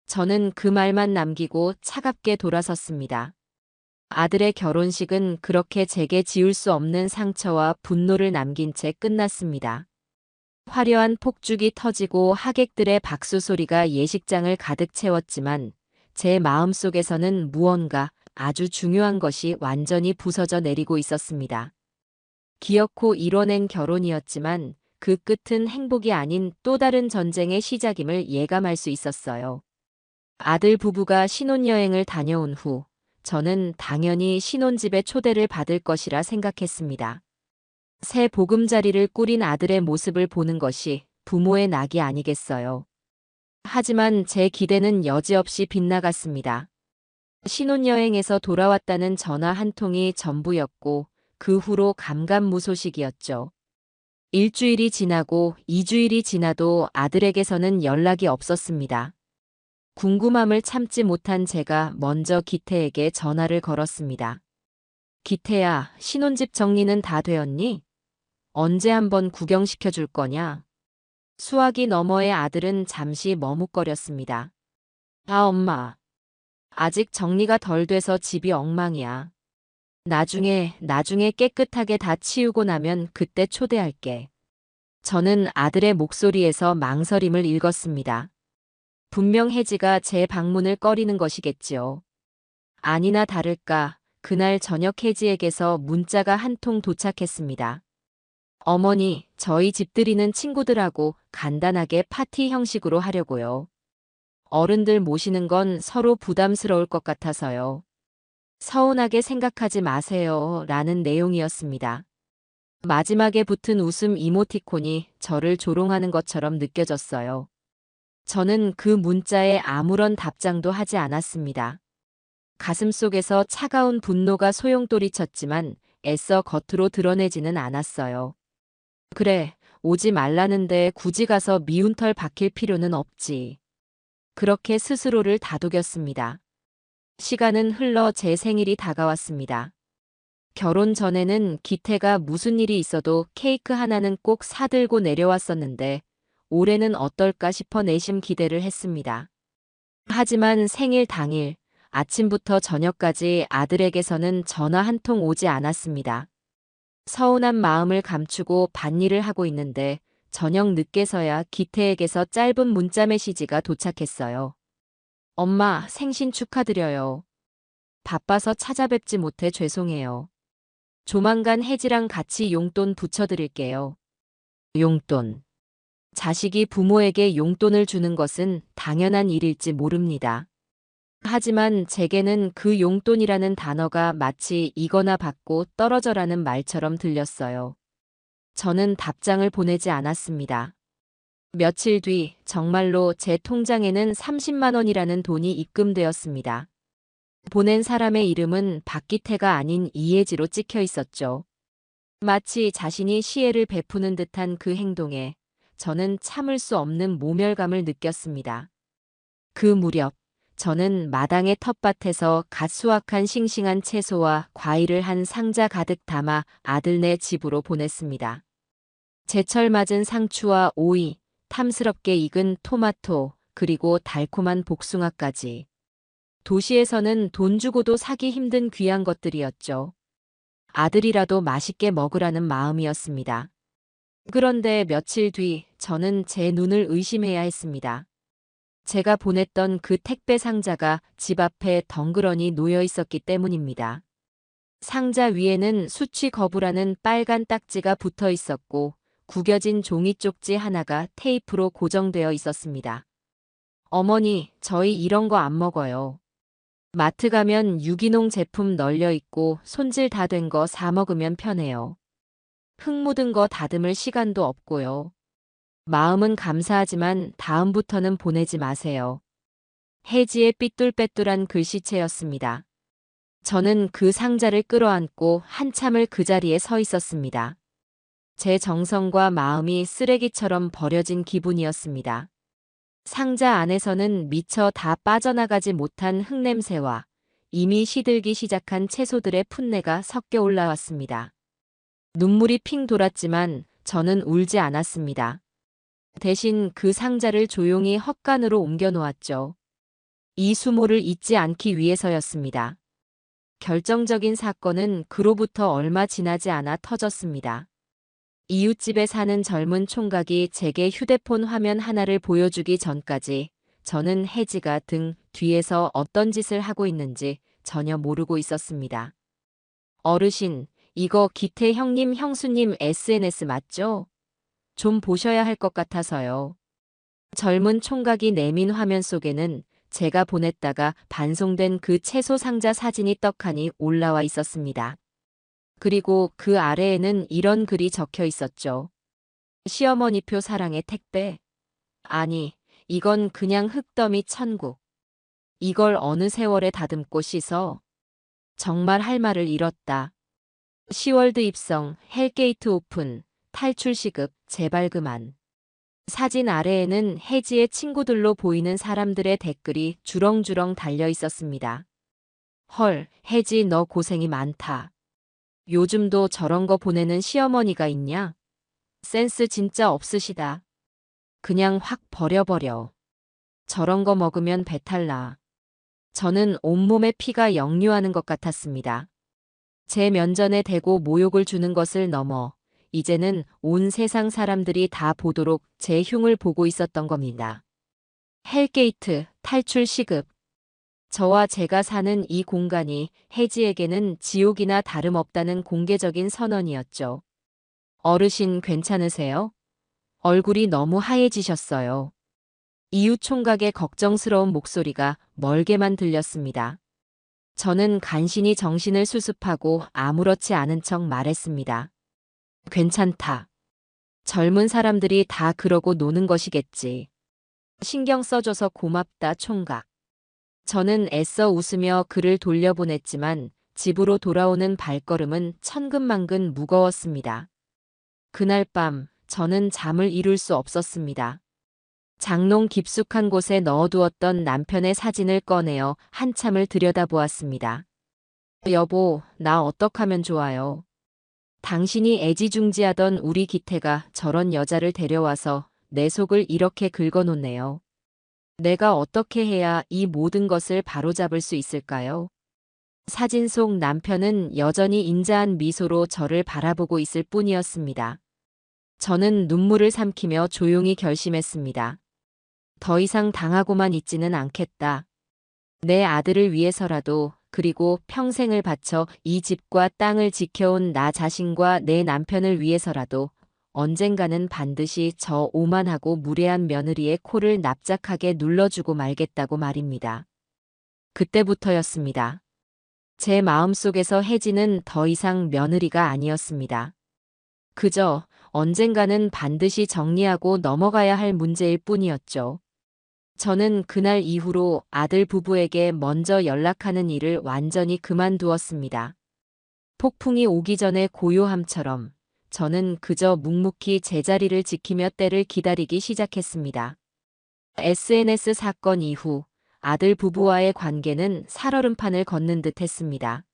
저는 그 말만 남기고 차갑게 돌아섰습니다. 아들의 결혼식은 그렇게 제게 지울 수 없는 상처와 분노를 남긴 채 끝났습니다. 화려한 폭죽이 터지고 하객들의 박수 소리가 예식장을 가득 채웠지만 제 마음속에서는 무언가 아주 중요한 것이 완전히 부서져 내리고 있었습니다. 기어코 이뤄낸 결혼이었지만 그 끝은 행복이 아닌 또 다른 전쟁의 시작임을 예감할 수 있었어요. 아들 부부가 신혼여행을 다녀온 후 저는 당연히 신혼집에 초대를 받을 것이라 생각했습니다. 새 보금자리를 꾸린 아들의 모습을 보는 것이 부모의 낙이 아니겠어요. 하지만 제 기대는 여지없이 빗나갔습니다. 신혼여행에서 돌아왔다는 전화 한 통이 전부였고 그 후로 감감무소식이었죠. 일주일이 지나고 2주일이 지나도 아들에게서는 연락이 없었습니다. 궁금함을 참지 못한 제가 먼저 기태에게 전화를 걸었습니다. 기태야, 신혼집 정리는 다 되었니? 언제 한번 구경시켜 줄 거냐? 수화기 너머의 아들은 잠시 머뭇거렸습니다. 아, 엄마. 아직 정리가 덜 돼서 집이 엉망이야. 나중에 깨끗하게 다 치우고 나면 그때 초대할게. 저는 아들의 목소리에서 망설임을 읽었습니다. 분명 혜지가 제 방문을 꺼리는 것이겠지요. 아니나 다를까 그날 저녁 혜지에게서 문자가 한 통 도착했습니다. 어머니, 저희 집들이는 친구들하고 간단하게 파티 형식으로 하려고요. 어른들 모시는 건 서로 부담스러울 것 같아서요. 서운하게 생각하지 마세요. 라는 내용이었습니다. 마지막에 붙은 웃음 이모티콘이 저를 조롱하는 것처럼 느껴졌어요. 저는 그 문자에 아무런 답장도 하지 않았습니다. 가슴속에서 차가운 분노가 소용돌이쳤지만 애써 겉으로 드러내지는 않았어요. 그래, 오지 말라는데 굳이 가서 미운 털 박힐 필요는 없지. 그렇게 스스로를 다독였습니다. 시간은 흘러 제 생일이 다가왔습니다. 결혼 전에는 기태가 무슨 일이 있어도 케이크 하나는 꼭 사들고 내려왔었는데 올해는 어떨까 싶어 내심 기대를 했습니다. 하지만 생일 당일 아침부터 저녁까지 아들에게서는 전화 한 통 오지 않았습니다. 서운한 마음을 감추고 밭일을 하고 있는데 저녁 늦게서야 기태에게서 짧은 문자 메시지가 도착했어요. 엄마, 생신 축하드려요. 바빠서 찾아뵙지 못해 죄송해요. 조만간 혜지랑 같이 용돈 붙여드릴게요. 용돈. 자식이 부모에게 용돈을 주는 것은 당연한 일일지 모릅니다. 하지만 제게는 그 용돈이라는 단어가 마치 이거나 받고 떨어져라는 말처럼 들렸어요. 저는 답장을 보내지 않았습니다. 며칠 뒤 정말로 제 통장에는 30만 원이라는 돈이 입금되었습니다. 보낸 사람의 이름은 박기태가 아닌 이혜지로 찍혀 있었죠. 마치 자신이 시혜를 베푸는 듯한 그 행동에 저는 참을 수 없는 모멸감을 느꼈습니다. 그 무렵 저는 마당의 텃밭에서 갓 수확한 싱싱한 채소와 과일을 한 상자 가득 담아 아들네 집으로 보냈습니다. 제철 맞은 상추와 오이, 탐스럽게 익은 토마토, 그리고 달콤한 복숭아까지. 도시에서는 돈 주고도 사기 힘든 귀한 것들이었죠. 아들이라도 맛있게 먹으라는 마음이었습니다. 그런데 며칠 뒤 저는 제 눈을 의심해야 했습니다. 제가 보냈던 그 택배 상자가 집 앞에 덩그러니 놓여 있었기 때문입니다. 상자 위에는 수취 거부라는 빨간 딱지가 붙어 있었고 구겨진 종이 쪽지 하나가 테이프로 고정되어 있었습니다. 어머니, 저희 이런 거 안 먹어요. 마트 가면 유기농 제품 널려 있고 손질 다 된 거 사 먹으면 편해요. 흙 묻은 거 다듬을 시간도 없고요. 마음은 감사하지만 다음부터는 보내지 마세요. 혜지의 삐뚤빼뚤한 글씨체였습니다. 저는 그 상자를 끌어안고 한참을 그 자리에 서 있었습니다. 제 정성과 마음이 쓰레기처럼 버려진 기분이었습니다. 상자 안에서는 미처 다 빠져나가지 못한 흙냄새와 이미 시들기 시작한 채소들의 풋내가 섞여 올라왔습니다. 눈물이 핑 돌았지만 저는 울지 않았습니다. 대신 그 상자를 조용히 헛간으로 옮겨 놓았죠. 이 수모를 잊지 않기 위해서였습니다. 결정적인 사건은 그로부터 얼마 지나지 않아 터졌습니다. 이웃집에 사는 젊은 총각이 제게 휴대폰 화면 하나를 보여주기 전까지 저는 혜지가 등 뒤에서 어떤 짓을 하고 있는지 전혀 모르고 있었습니다. 어르신, 이거 기태 형님 형수님 SNS 맞죠? 좀 보셔야 할 것 같아서요. 젊은 총각이 내민 화면 속에는 제가 보냈다가 반송된 그 채소 상자 사진이 떡하니 올라와 있었습니다. 그리고 그 아래에는 이런 글이 적혀 있었죠. 시어머니표 사랑의 택배. 아니, 이건 그냥 흙더미 천국. 이걸 어느 세월에 다듬고 씻어. 정말 할 말을 잃었다. 시월드 입성, 헬게이트 오픈, 탈출 시급, 제발 그만. 사진 아래에는 혜지의 친구들로 보이는 사람들의 댓글이 주렁주렁 달려 있었습니다. 헐, 혜지 너 고생이 많다. 요즘도 저런 거 보내는 시어머니가 있냐? 센스 진짜 없으시다. 그냥 확 버려버려. 저런 거 먹으면 배탈 나. 저는 온몸에 피가 역류하는 것 같았습니다. 제 면전에 대고 모욕을 주는 것을 넘어 이제는 온 세상 사람들이 다 보도록 제 흉을 보고 있었던 겁니다. 헬게이트, 탈출 시급. 저와 제가 사는 이 공간이 혜지에게는 지옥이나 다름없다는 공개적인 선언이었죠. 어르신 괜찮으세요? 얼굴이 너무 하얘지셨어요. 이웃 총각의 걱정스러운 목소리가 멀게만 들렸습니다. 저는 간신히 정신을 수습하고 아무렇지 않은 척 말했습니다. 괜찮다. 젊은 사람들이 다 그러고 노는 것이겠지. 신경 써줘서 고맙다, 총각. 저는 애써 웃으며 그를 돌려보냈지만 집으로 돌아오는 발걸음은 천근만근 무거웠습니다. 그날 밤 저는 잠을 이룰 수 없었습니다. 장롱 깊숙한 곳에 넣어두었던 남편의 사진을 꺼내어 한참을 들여다보았습니다. 여보, 나 어떡하면 좋아요? 당신이 애지중지하던 우리 기태가 저런 여자를 데려와서 내 속을 이렇게 긁어놓네요. 내가 어떻게 해야 이 모든 것을 바로잡을 수 있을까요? 사진 속 남편은 여전히 인자한 미소로 저를 바라보고 있을 뿐이었습니다. 저는 눈물을 삼키며 조용히 결심했습니다. 더 이상 당하고만 있지는 않겠다. 내 아들을 위해서라도, 그리고 평생을 바쳐 이 집과 땅을 지켜온 나 자신과 내 남편을 위해서라도 언젠가는 반드시 저 오만하고 무례한 며느리의 코를 납작하게 눌러주고 말겠다고 말입니다. 그때부터였습니다. 제 마음속에서 혜지는 더 이상 며느리가 아니었습니다. 그저 언젠가는 반드시 정리하고 넘어가야 할 문제일 뿐이었죠. 저는 그날 이후로 아들 부부에게 먼저 연락하는 일을 완전히 그만두었습니다. 폭풍이 오기 전의 고요함처럼 저는 그저 묵묵히 제자리를 지키며 때를 기다리기 시작했습니다. SNS 사건 이후 아들 부부와의 관계는 살얼음판을 걷는 듯 했습니다.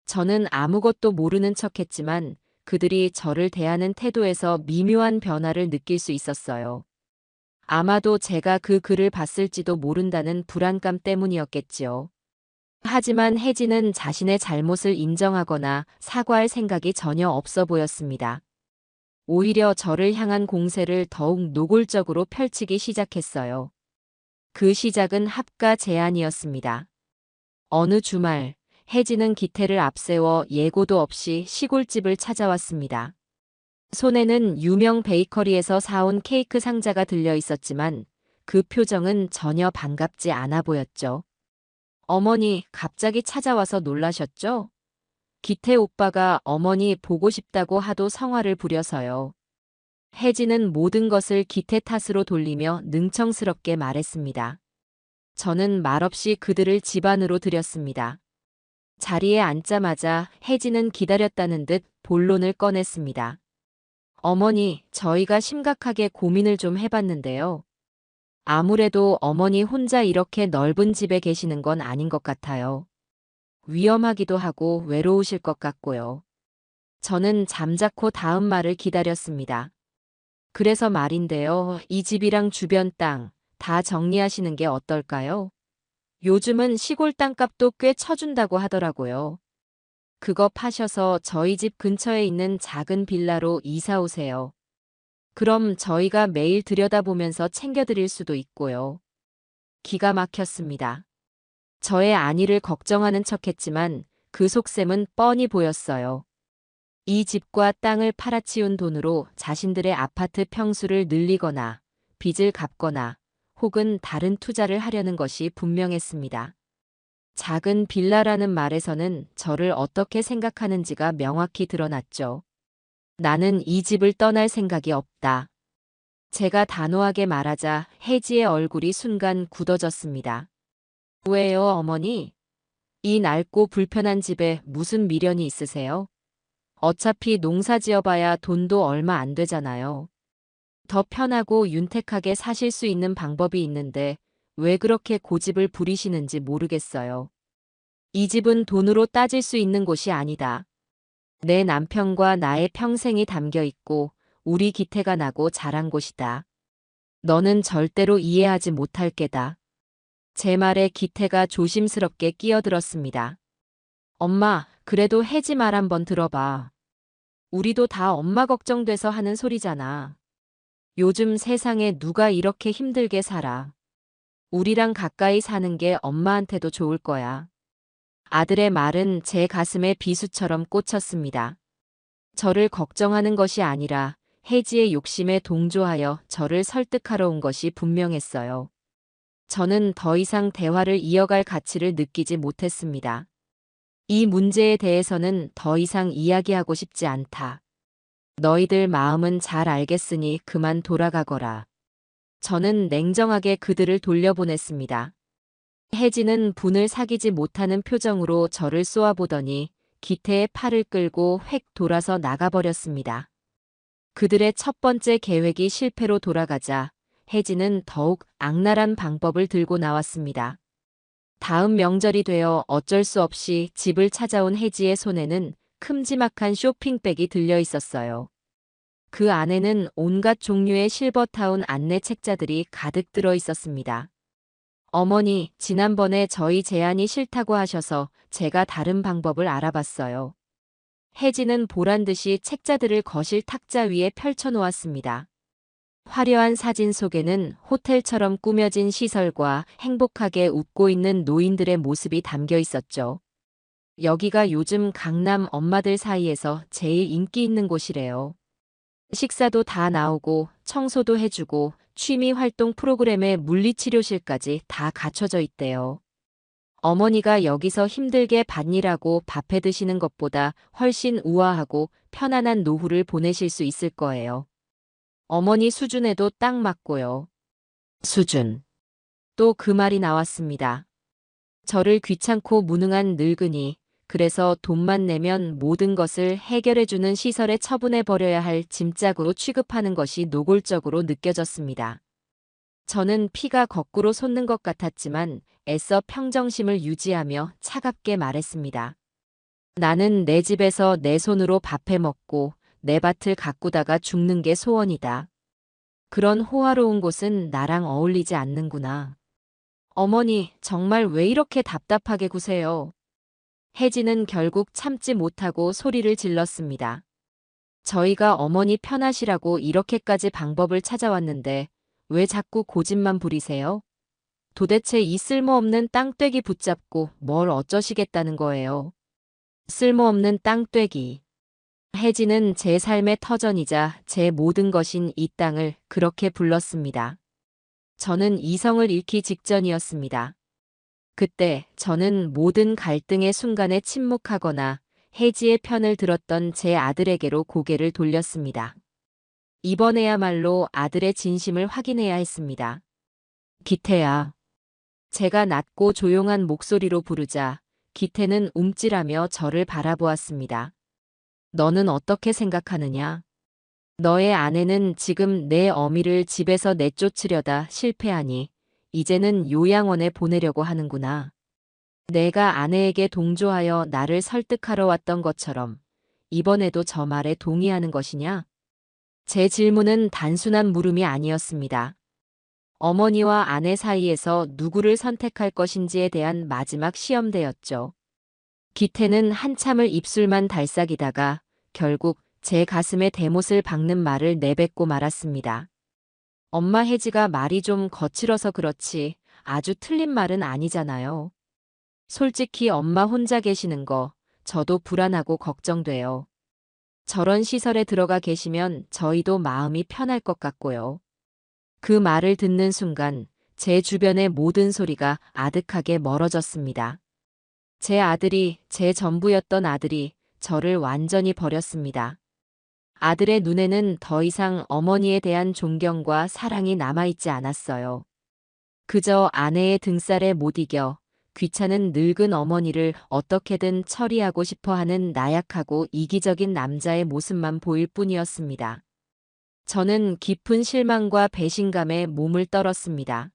저는 아무것도 모르는 척했지만 그들이 저를 대하는 태도에서 미묘한 변화를 느낄 수 있었어요. 아마도 제가 그 글을 봤을지도 모른다는 불안감 때문이었겠지요. 하지만 혜지는 자신의 잘못을 인정하거나 사과할 생각이 전혀 없어 보였습니다. 오히려 저를 향한 공세를 더욱 노골적으로 펼치기 시작했어요. 그 시작은 합가 제안이었습니다. 어느 주말, 혜진은 기태를 앞세워 예고도 없이 시골집을 찾아왔습니다. 손에는 유명 베이커리에서 사온 케이크 상자가 들려 있었지만 그 표정은 전혀 반갑지 않아 보였죠. 어머니, 갑자기 찾아와서 놀라셨죠? 기태 오빠가 어머니 보고 싶다고 하도 성화를 부려서요. 혜진은 모든 것을 기태 탓으로 돌리며 능청스럽게 말했습니다. 저는 말없이 그들을 집 안으로 들였습니다. 자리에 앉자마자 혜진은 기다렸다는 듯 본론을 꺼냈습니다. 어머니, 저희가 심각하게 고민을 좀 해봤는데요. 아무래도 어머니 혼자 이렇게 넓은 집에 계시는 건 아닌 것 같아요. 위험하기도 하고 외로우실 것 같고요. 저는 잠자코 다음 말을 기다렸습니다. 그래서 말인데요. 이 집이랑 주변 땅 다 정리하시는 게 어떨까요? 요즘은 시골 땅값도 꽤 쳐준다고 하더라고요. 그거 파셔서 저희 집 근처에 있는 작은 빌라로 이사 오세요. 그럼 저희가 매일 들여다보면서 챙겨드릴 수도 있고요. 기가 막혔습니다. 저의 안위를 걱정하는 척했지만 그 속셈은 뻔히 보였어요. 이 집과 땅을 팔아치운 돈으로 자신들의 아파트 평수를 늘리거나 빚을 갚거나 혹은 다른 투자를 하려는 것이 분명했습니다. 작은 빌라라는 말에서는 저를 어떻게 생각하는지가 명확히 드러났죠. 나는 이 집을 떠날 생각이 없다. 제가 단호하게 말하자 혜지의 얼굴이 순간 굳어졌습니다. 왜요, 어머니? 이 낡고 불편한 집에 무슨 미련이 있으세요? 어차피 농사 지어봐야 돈도 얼마 안 되잖아요. 더 편하고 윤택하게 사실 수 있는 방법이 있는데 왜 그렇게 고집을 부리시는지 모르겠어요. 이 집은 돈으로 따질 수 있는 곳이 아니다. 내 남편과 나의 평생이 담겨 있고 우리 기태가 나고 자란 곳이다. 너는 절대로 이해하지 못할 게다. 제 말에 기태가 조심스럽게 끼어들었습니다. 엄마, 그래도 혜지 말 한번 들어봐. 우리도 다 엄마 걱정돼서 하는 소리잖아. 요즘 세상에 누가 이렇게 힘들게 살아. 우리랑 가까이 사는 게 엄마한테도 좋을 거야. 아들의 말은 제 가슴에 비수처럼 꽂혔습니다. 저를 걱정하는 것이 아니라 혜지의 욕심에 동조하여 저를 설득하러 온 것이 분명했어요. 저는 더 이상 대화를 이어갈 가치를 느끼지 못했습니다. 이 문제에 대해서는 더 이상 이야기하고 싶지 않다. 너희들 마음은 잘 알겠으니 그만 돌아가거라. 저는 냉정하게 그들을 돌려보냈습니다. 혜진은 분을 사귀지 못하는 표정으로 저를 쏘아보더니 기태의 팔을 끌고 획 돌아서 나가버렸습니다. 그들의 첫 번째 계획이 실패로 돌아가자 혜진은 더욱 악랄한 방법을 들고 나왔습니다. 다음 명절이 되어 어쩔 수 없이 집을 찾아온 혜지의 손에는 큼지막한 쇼핑백이 들려 있었어요. 그 안에는 온갖 종류의 실버타운 안내 책자들이 가득 들어 있었습니다. 어머니, 지난번에 저희 제안이 싫다고 하셔서 제가 다른 방법을 알아봤어요. 혜지는 보란듯이 책자들을 거실 탁자 위에 펼쳐놓았습니다. 화려한 사진 속에는 호텔처럼 꾸며진 시설과 행복하게 웃고 있는 노인들의 모습이 담겨 있었죠. 여기가 요즘 강남 엄마들 사이에서 제일 인기 있는 곳이래요. 식사도 다 나오고 청소도 해주고 취미 활동 프로그램에 물리치료실까지 다 갖춰져 있대요. 어머니가 여기서 힘들게 밭일하고 밥해 드시는 것보다 훨씬 우아하고 편안한 노후를 보내실 수 있을 거예요. 어머니 수준에도 딱 맞고요. 수준. 또 그 말이 나왔습니다. 저를 귀찮고 무능한 늙은이, 그래서 돈만 내면 모든 것을 해결해주는 시설에 처분해버려야 할 짐짝으로 취급하는 것이 노골적으로 느껴졌습니다. 저는 피가 거꾸로 솟는 것 같았지만 애써 평정심을 유지하며 차갑게 말했습니다. 나는 내 집에서 내 손으로 밥해 먹고 내 밭을 가꾸다가 죽는 게 소원이다. 그런 호화로운 곳은 나랑 어울리지 않는구나. 어머니, 정말 왜 이렇게 답답하게 구세요? 혜진은 결국 참지 못하고 소리를 질렀습니다. 저희가 어머니 편하시라고 이렇게까지 방법을 찾아왔는데 왜 자꾸 고집만 부리세요? 도대체 이 쓸모없는 땅떼기 붙잡고 뭘 어쩌시겠다는 거예요. 쓸모없는 땅떼기. 혜지는 제 삶의 터전이자 제 모든 것인 이 땅을 그렇게 불렀습니다. 저는 이성을 잃기 직전이었습니다. 그때 저는 모든 갈등의 순간에 침묵하거나 혜지의 편을 들었던 제 아들에게로 고개를 돌렸습니다. 이번에야말로 아들의 진심을 확인해야 했습니다. 기태야. 제가 낮고 조용한 목소리로 부르자 기태는 움찔하며 저를 바라보았습니다. 너는 어떻게 생각하느냐? 너의 아내는 지금 내 어미를 집에서 내쫓으려다 실패하니 이제는 요양원에 보내려고 하는구나. 내가 아내에게 동조하여 나를 설득하러 왔던 것처럼 이번에도 저 말에 동의하는 것이냐? 제 질문은 단순한 물음이 아니었습니다. 어머니와 아내 사이에서 누구를 선택할 것인지에 대한 마지막 시험대였죠. 기태는 한참을 입술만 달싹이다가 결국 제 가슴에 대못을 박는 말을 내뱉고 말았습니다. 엄마 혜지가 말이 좀 거칠어서 그렇지 아주 틀린 말은 아니잖아요. 솔직히 엄마 혼자 계시는 거 저도 불안하고 걱정돼요. 저런 시설에 들어가 계시면 저희도 마음이 편할 것 같고요. 그 말을 듣는 순간 제 주변의 모든 소리가 아득하게 멀어졌습니다. 제 아들이, 제 전부였던 아들이 저를 완전히 버렸습니다. 아들의 눈에는 더 이상 어머니에 대한 존경과 사랑이 남아있지 않았어요. 그저 아내의 등살에 못 이겨 귀찮은 늙은 어머니를 어떻게든 처리하고 싶어 하는 나약하고 이기적인 남자의 모습만 보일 뿐이었습니다. 저는 깊은 실망과 배신감에 몸을 떨었습니다.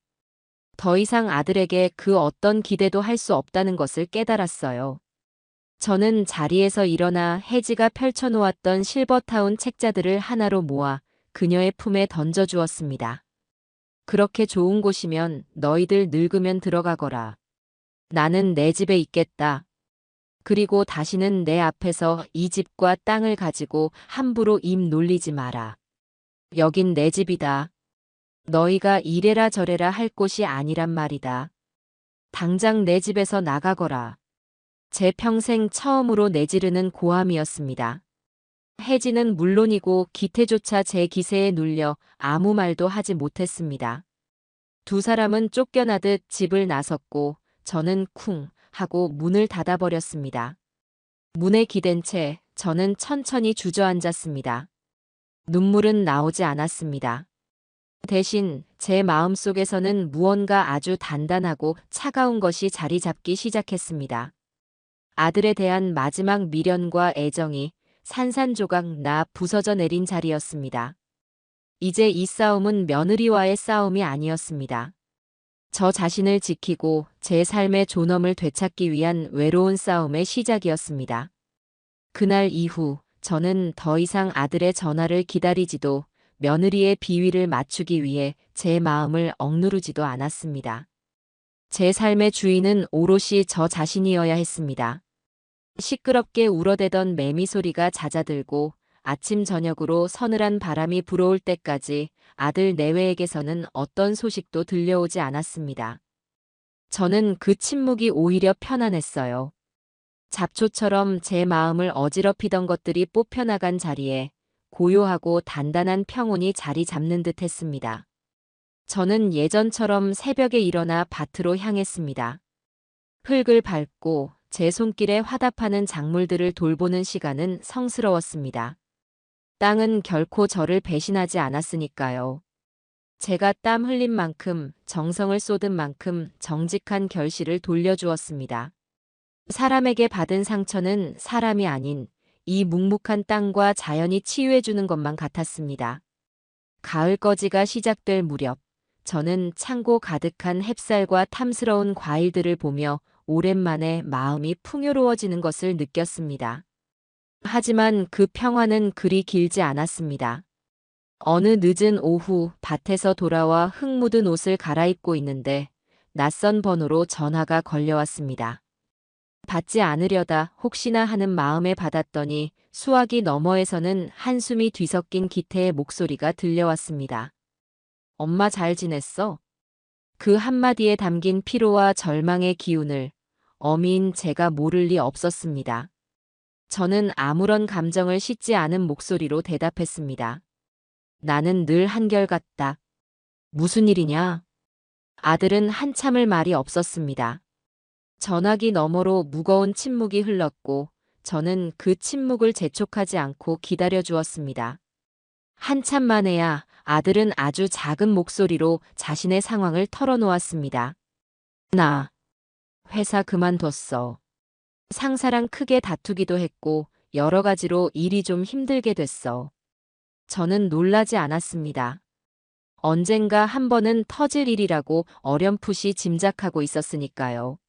더 이상 아들에게 그 어떤 기대도 할 수 없다는 것을 깨달았어요. 저는 자리에서 일어나 혜지가 펼쳐놓았던 실버타운 책자들을 하나로 모아 그녀의 품에 던져주었습니다. 그렇게 좋은 곳이면 너희들 늙으면 들어가거라. 나는 내 집에 있겠다. 그리고 다시는 내 앞에서 이 집과 땅을 가지고 함부로 입 놀리지 마라. 여긴 내 집이다. 너희가 이래라 저래라 할 곳이 아니란 말이다. 당장 내 집에서 나가거라. 제 평생 처음으로 내지르는 고함이었습니다. 혜지는 물론이고 기태조차 제 기세에 눌려 아무 말도 하지 못했습니다. 두 사람은 쫓겨나듯 집을 나섰고 저는 쿵 하고 문을 닫아버렸습니다. 문에 기댄 채 저는 천천히 주저앉았습니다. 눈물은 나오지 않았습니다. 대신 제 마음속에서는 무언가 아주 단단하고 차가운 것이 자리 잡기 시작했습니다. 아들에 대한 마지막 미련과 애정이 산산조각 나 부서져 내린 자리였습니다. 이제 이 싸움은 며느리와의 싸움이 아니었습니다. 저 자신을 지키고 제 삶의 존엄을 되찾기 위한 외로운 싸움의 시작이었습니다. 그날 이후 저는 더 이상 아들의 전화를 기다리지도 며느리의 비위를 맞추기 위해 제 마음을 억누르지도 않았습니다. 제 삶의 주인은 오롯이 저 자신이어야 했습니다. 시끄럽게 울어대던 매미 소리가 잦아들고 아침 저녁으로 서늘한 바람이 불어올 때까지 아들 내외에게서는 어떤 소식도 들려오지 않았습니다. 저는 그 침묵이 오히려 편안했어요. 잡초처럼 제 마음을 어지럽히던 것들이 뽑혀나간 자리에 고요하고 단단한 평온이 자리 잡는 듯 했습니다. 저는 예전처럼 새벽에 일어나 밭으로 향했습니다. 흙을 밟고 제 손길에 화답하는 작물들을 돌보는 시간은 성스러웠습니다. 땅은 결코 저를 배신하지 않았으니까요. 제가 땀 흘린 만큼 정성을 쏟은 만큼 정직한 결실을 돌려주었습니다. 사람에게 받은 상처는 사람이 아닌 이 묵묵한 땅과 자연이 치유해주는 것만 같았습니다. 가을 거지가 시작될 무렵 저는 창고 가득한 햅쌀과 탐스러운 과일들을 보며 오랜만에 마음이 풍요로워지는 것을 느꼈습니다. 하지만 그 평화는 그리 길지 않았습니다. 어느 늦은 오후 밭에서 돌아와 흙 묻은 옷을 갈아입고 있는데 낯선 번호로 전화가 걸려왔습니다. 받지 않으려다 혹시나 하는 마음에 받았더니 수화기 너머에서는 한숨이 뒤섞인 기태의 목소리가 들려왔습니다. 엄마 잘 지냈어? 그 한마디에 담긴 피로와 절망의 기운을 어미인 제가 모를 리 없었습니다. 저는 아무런 감정을 싣지 않은 목소리로 대답했습니다. 나는 늘 한결같다. 무슨 일이냐? 아들은 한참을 말이 없었습니다. 전화기 너머로 무거운 침묵이 흘렀고 저는 그 침묵을 재촉하지 않고 기다려 주었습니다. 한참 만에야 아들은 아주 작은 목소리로 자신의 상황을 털어놓았습니다. 나 회사 그만뒀어. 상사랑 크게 다투기도 했고 여러 가지로 일이 좀 힘들게 됐어. 저는 놀라지 않았습니다. 언젠가 한 번은 터질 일이라고 어렴풋이 짐작하고 있었으니까요.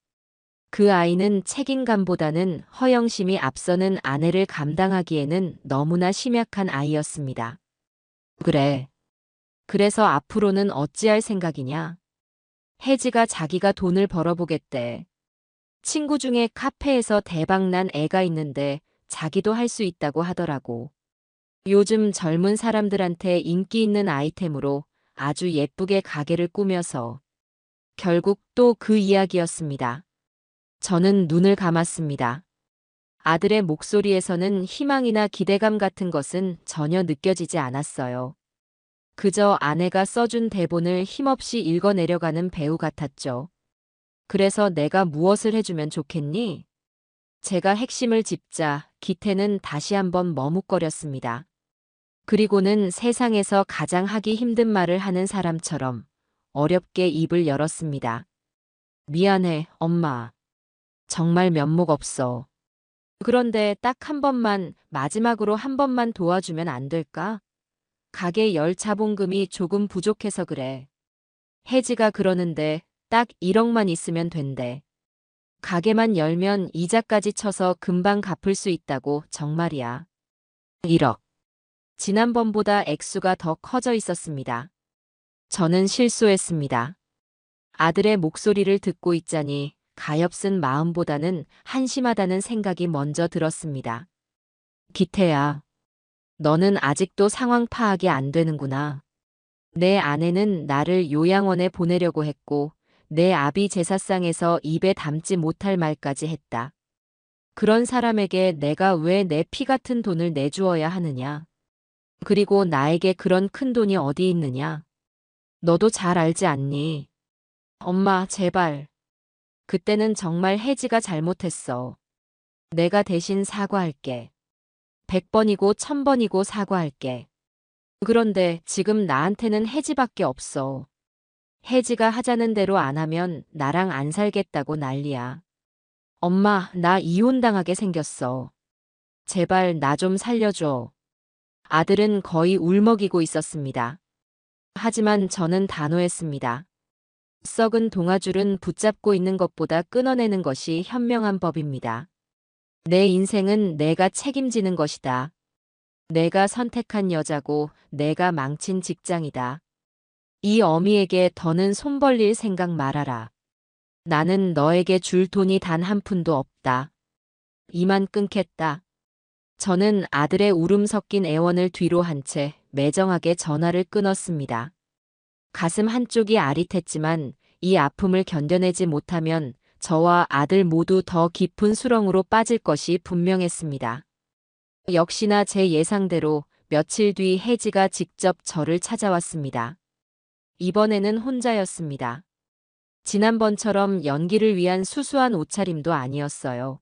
그 아이는 책임감보다는 허영심이 앞서는 아내를 감당하기에는 너무나 심약한 아이였습니다. 그래. 그래서 앞으로는 어찌할 생각이냐? 혜지가 자기가 돈을 벌어보겠대. 친구 중에 카페에서 대박난 애가 있는데 자기도 할 수 있다고 하더라고. 요즘 젊은 사람들한테 인기 있는 아이템으로 아주 예쁘게 가게를 꾸며서. 결국 또 그 이야기였습니다. 저는 눈을 감았습니다. 아들의 목소리에서는 희망이나 기대감 같은 것은 전혀 느껴지지 않았어요. 그저 아내가 써준 대본을 힘없이 읽어내려가는 배우 같았죠. 그래서 내가 무엇을 해주면 좋겠니? 제가 핵심을 짚자 기태는 다시 한번 머뭇거렸습니다. 그리고는 세상에서 가장 하기 힘든 말을 하는 사람처럼 어렵게 입을 열었습니다. 미안해, 엄마. 정말 면목 없어. 그런데 딱 한 번만, 마지막으로 한 번만 도와주면 안 될까? 가게 열 자본금이 조금 부족해서 그래. 혜지가 그러는데 딱 1억만 있으면 된대. 가게만 열면 이자까지 쳐서 금방 갚을 수 있다고 정말이야. 1억. 지난번보다 액수가 더 커져 있었습니다. 저는 실소했습니다. 아들의 목소리를 듣고 있자니 가엾은 마음보다는 한심하다는 생각이 먼저 들었습니다. 기태야, 너는 아직도 상황 파악이 안 되는구나. 내 아내는 나를 요양원에 보내려고 했고 내 아비 제사상에서 입에 담지 못할 말까지 했다. 그런 사람에게 내가 왜 내 피 같은 돈을 내주어야 하느냐. 그리고 나에게 그런 큰 돈이 어디 있느냐. 너도 잘 알지 않니? 엄마, 제발. 그때는 정말 혜지가 잘못했어. 내가 대신 사과할게. 100번이고 1000번이고 사과할게. 그런데 지금 나한테는 혜지밖에 없어. 혜지가 하자는 대로 안 하면 나랑 안 살겠다고 난리야. 엄마, 나 이혼당하게 생겼어. 제발 나 좀 살려줘. 아들은 거의 울먹이고 있었습니다. 하지만 저는 단호했습니다. 썩은 동아줄은 붙잡고 있는 것보다 끊어내는 것이 현명한 법입니다. 내 인생은 내가 책임지는 것이다. 내가 선택한 여자고 내가 망친 직장이다. 이 어미에게 더는 손 벌릴 생각 말아라. 나는 너에게 줄 돈이 단 한 푼도 없다. 이만 끊겠다. 저는 아들의 울음 섞인 애원을 뒤로 한 채 매정하게 전화를 끊었습니다. 가슴 한쪽이 아릿했지만 이 아픔을 견뎌내지 못하면 저와 아들 모두 더 깊은 수렁으로 빠질 것이 분명했습니다. 역시나 제 예상대로 며칠 뒤 혜지가 직접 저를 찾아왔습니다. 이번에는 혼자였습니다. 지난번처럼 연기를 위한 수수한 옷차림도 아니었어요.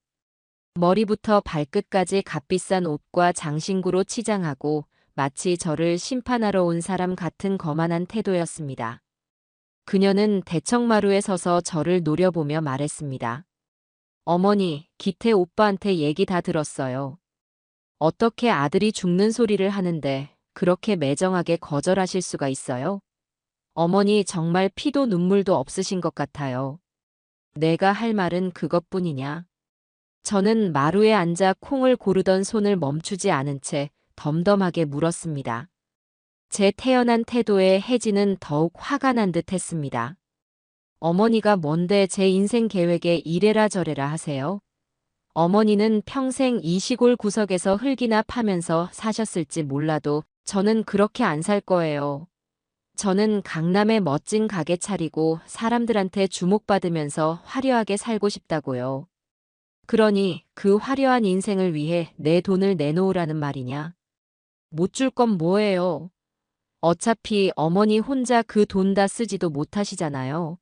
머리부터 발끝까지 값비싼 옷과 장신구로 치장하고 마치 저를 심판하러 온 사람 같은 거만한 태도였습니다. 그녀는 대청마루에 서서 저를 노려보며 말했습니다. 어머니, 기태 오빠한테 얘기 다 들었어요. 어떻게 아들이 죽는 소리를 하는데 그렇게 매정하게 거절하실 수가 있어요? 어머니 정말 피도 눈물도 없으신 것 같아요. 내가 할 말은 그것뿐이냐? 저는 마루에 앉아 콩을 고르던 손을 멈추지 않은 채 덤덤하게 물었습니다. 제 태연한 태도에 혜지는 더욱 화가 난 듯 했습니다. 어머니가 뭔데 제 인생 계획에 이래라 저래라 하세요? 어머니는 평생 이 시골 구석에서 흙이나 파면서 사셨을지 몰라도 저는 그렇게 안 살 거예요. 저는 강남에 멋진 가게 차리고 사람들한테 주목받으면서 화려하게 살고 싶다고요. 그러니 그 화려한 인생을 위해 내 돈을 내놓으라는 말이냐? 못 줄 건 뭐예요? 어차피 어머니 혼자 그 돈 다 쓰지도 못하시잖아요.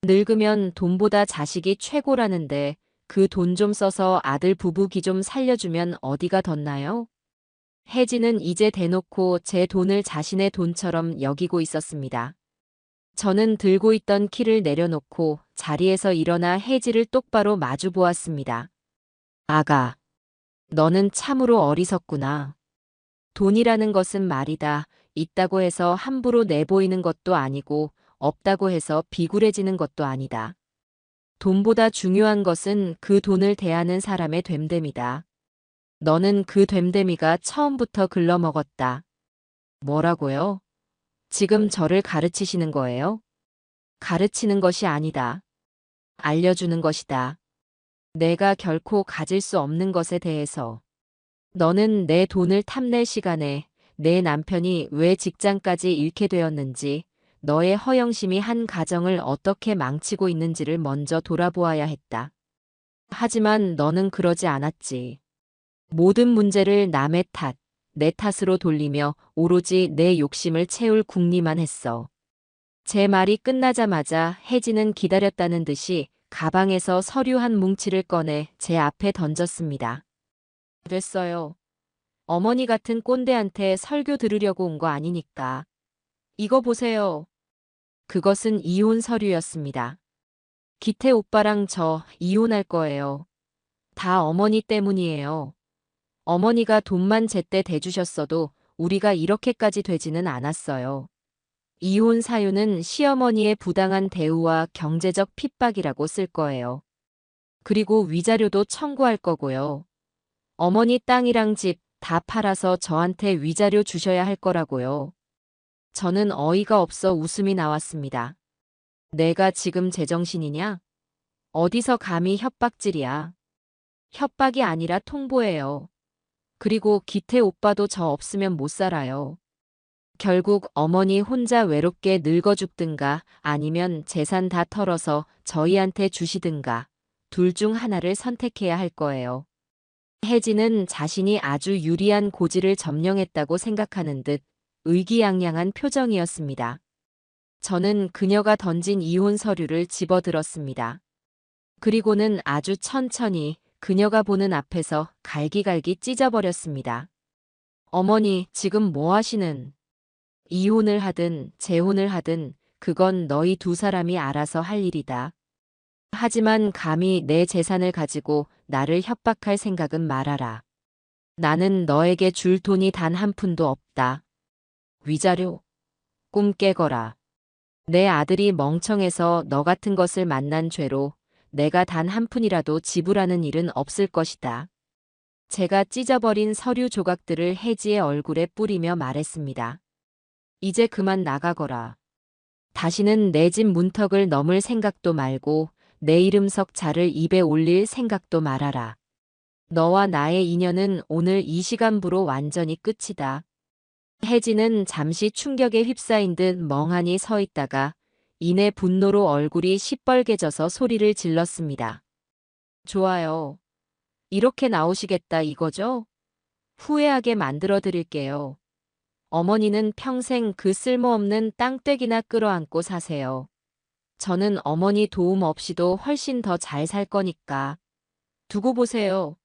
늙으면 돈보다 자식이 최고라는데 그 돈 좀 써서 아들 부부기 좀 살려주면 어디가 덧나요? 혜진은 이제 대놓고 제 돈을 자신의 돈처럼 여기고 있었습니다. 저는 들고 있던 키를 내려놓고 자리에서 일어나 혜지를 똑바로 마주 보았습니다. 아가, 너는 참으로 어리석구나. 돈이라는 것은 말이다. 있다고 해서 함부로 내보이는 것도 아니고 없다고 해서 비굴해지는 것도 아니다. 돈보다 중요한 것은 그 돈을 대하는 사람의 됨됨이다. 너는 그 됨됨이가 처음부터 글러먹었다. 뭐라고요? 지금 저를 가르치시는 거예요? 가르치는 것이 아니다. 알려주는 것이다. 내가 결코 가질 수 없는 것에 대해서. 너는 내 돈을 탐낼 시간에 내 남편이 왜 직장까지 잃게 되었는지, 너의 허영심이 한 가정을 어떻게 망치고 있는지를 먼저 돌아보아야 했다. 하지만 너는 그러지 않았지. 모든 문제를 남의 탓, 내 탓으로 돌리며 오로지 내 욕심을 채울 궁리만 했어. 제 말이 끝나자마자 혜진은 기다렸다는 듯이 가방에서 서류 한 뭉치를 꺼내 제 앞에 던졌습니다. 됐어요. 어머니 같은 꼰대한테 설교 들으려고 온 거 아니니까. 이거 보세요. 그것은 이혼 서류였습니다. 기태 오빠랑 저 이혼할 거예요. 다 어머니 때문이에요. 어머니가 돈만 제때 대주셨어도 우리가 이렇게까지 되지는 않았어요. 이혼 사유는 시어머니의 부당한 대우와 경제적 핍박이라고 쓸 거예요. 그리고 위자료도 청구할 거고요. 어머니 땅이랑 집 다 팔아서 저한테 위자료 주셔야 할 거라고요. 저는 어이가 없어 웃음이 나왔습니다. 내가 지금 제정신이냐? 어디서 감히 협박질이야. 협박이 아니라 통보예요. 그리고 기태 오빠도 저 없으면 못 살아요. 결국 어머니 혼자 외롭게 늙어 죽든가 아니면 재산 다 털어서 저희한테 주시든가 둘 중 하나를 선택해야 할 거예요. 혜진은 자신이 아주 유리한 고지를 점령했다고 생각하는 듯 의기양양한 표정이었습니다. 저는 그녀가 던진 이혼 서류를 집어들었습니다. 그리고는 아주 천천히 그녀가 보는 앞에서 갈기갈기 찢어버렸습니다. 어머니, 지금 뭐 하시는? 이혼을 하든 재혼을 하든 그건 너희 두 사람이 알아서 할 일이다. 하지만 감히 내 재산을 가지고 나를 협박할 생각은 말아라. 나는 너에게 줄 돈이 단 한 푼도 없다. 위자료? 꿈 깨거라. 내 아들이 멍청해서 너 같은 것을 만난 죄로 내가 단 한 푼이라도 지불하는 일은 없을 것이다. 제가 찢어버린 서류 조각들을 혜지의 얼굴에 뿌리며 말했습니다. 이제 그만 나가거라. 다시는 내 집 문턱을 넘을 생각도 말고 내 이름 석 자를 입에 올릴 생각도 말아라. 너와 나의 인연은 오늘 이 시간부로 완전히 끝이다. 혜진은 잠시 충격에 휩싸인 듯 멍하니 서 있다가 이내 분노로 얼굴이 시뻘개져서 소리를 질렀습니다. 좋아요. 이렇게 나오시겠다 이거죠? 후회하게 만들어 드릴게요. 어머니는 평생 그 쓸모없는 땅떼기나 끌어안고 사세요. 저는 어머니 도움 없이도 훨씬 더 잘 살 거니까. 두고 보세요.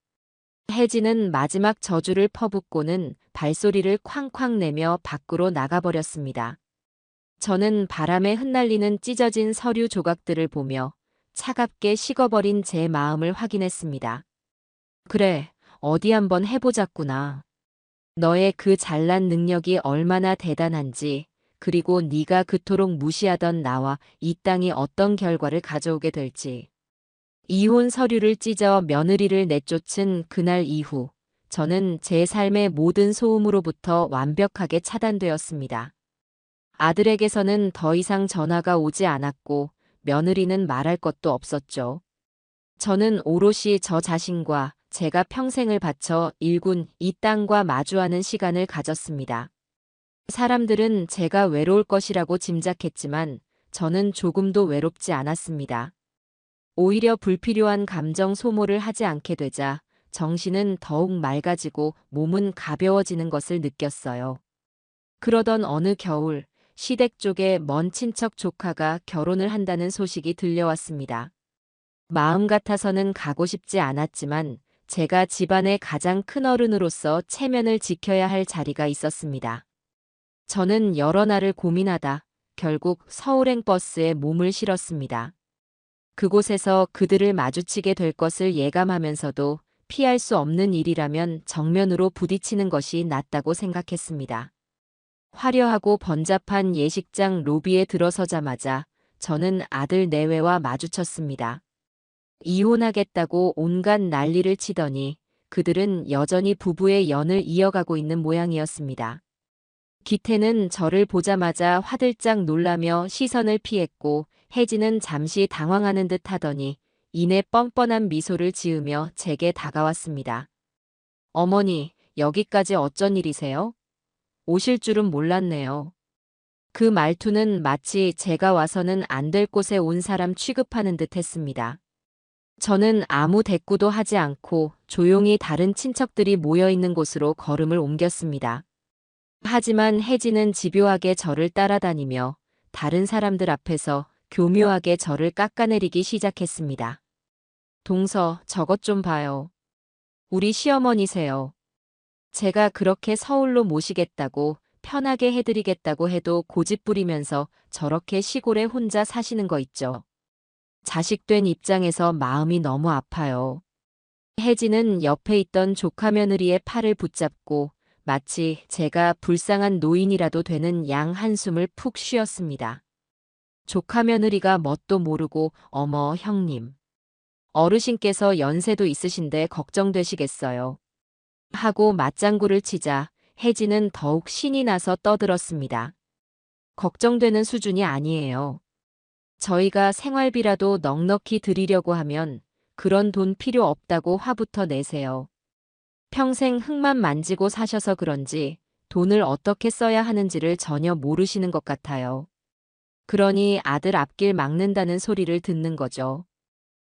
혜진은 마지막 저주를 퍼붓고는 발소리를 쾅쾅 내며 밖으로 나가버렸습니다. 저는 바람에 흩날리는 찢어진 서류 조각들을 보며 차갑게 식어버린 제 마음을 확인했습니다. 그래, 어디 한번 해보자꾸나. 너의 그 잘난 능력이 얼마나 대단한지, 그리고 네가 그토록 무시하던 나와 이 땅이 어떤 결과를 가져오게 될지. 이혼 서류를 찢어 며느리를 내쫓은 그날 이후 저는 제 삶의 모든 소음으로부터 완벽하게 차단되었습니다. 아들에게서는 더 이상 전화가 오지 않았고 며느리는 말할 것도 없었죠. 저는 오롯이 저 자신과 제가 평생을 바쳐 일군 이 땅과 마주하는 시간을 가졌습니다. 사람들은 제가 외로울 것이라고 짐작했지만 저는 조금도 외롭지 않았습니다. 오히려 불필요한 감정 소모를 하지 않게 되자 정신은 더욱 맑아지고 몸은 가벼워지는 것을 느꼈어요. 그러던 어느 겨울, 시댁 쪽에 먼 친척 조카가 결혼을 한다는 소식이 들려왔습니다. 마음 같아서는 가고 싶지 않았지만 제가 집안의 가장 큰 어른으로서 체면을 지켜야 할 자리가 있었습니다. 저는 여러 날을 고민하다 결국 서울행 버스에 몸을 실었습니다. 그곳에서 그들을 마주치게 될 것을 예감하면서도 피할 수 없는 일이라면 정면으로 부딪히는 것이 낫다고 생각했습니다. 화려하고 번잡한 예식장 로비에 들어서자마자 저는 아들 내외와 마주쳤습니다. 이혼하겠다고 온갖 난리를 치더니 그들은 여전히 부부의 연을 이어가고 있는 모양이었습니다. 기태는 저를 보자마자 화들짝 놀라며 시선을 피했고 혜진은 잠시 당황하는 듯 하더니 이내 뻔뻔한 미소를 지으며 제게 다가왔습니다. 어머니, 여기까지 어쩐 일이세요? 오실 줄은 몰랐네요. 그 말투는 마치 제가 와서는 안 될 곳에 온 사람 취급하는 듯 했습니다. 저는 아무 대꾸도 하지 않고 조용히 다른 친척들이 모여 있는 곳으로 걸음을 옮겼습니다. 하지만 혜진은 집요하게 저를 따라다니며 다른 사람들 앞에서 교묘하게 저를 깎아내리기 시작했습니다. 동서, 저것 좀 봐요. 우리 시어머니세요. 제가 그렇게 서울로 모시겠다고 편하게 해드리겠다고 해도 고집부리면서 저렇게 시골에 혼자 사시는 거 있죠. 자식된 입장에서 마음이 너무 아파요. 혜진은 옆에 있던 조카 며느리의 팔을 붙잡고 마치 제가 불쌍한 노인이라도 되는 양 한숨을 푹 쉬었습니다. 조카 며느리가 뭣도 모르고 어머 형님. 어르신께서 연세도 있으신데 걱정되시겠어요. 하고 맞장구를 치자 혜진은 더욱 신이 나서 떠들었습니다. 걱정되는 수준이 아니에요. 저희가 생활비라도 넉넉히 드리려고 하면 그런 돈 필요 없다고 화부터 내세요. 평생 흙만 만지고 사셔서 그런지 돈을 어떻게 써야 하는지를 전혀 모르시는 것 같아요. 그러니 아들 앞길 막는다는 소리를 듣는 거죠.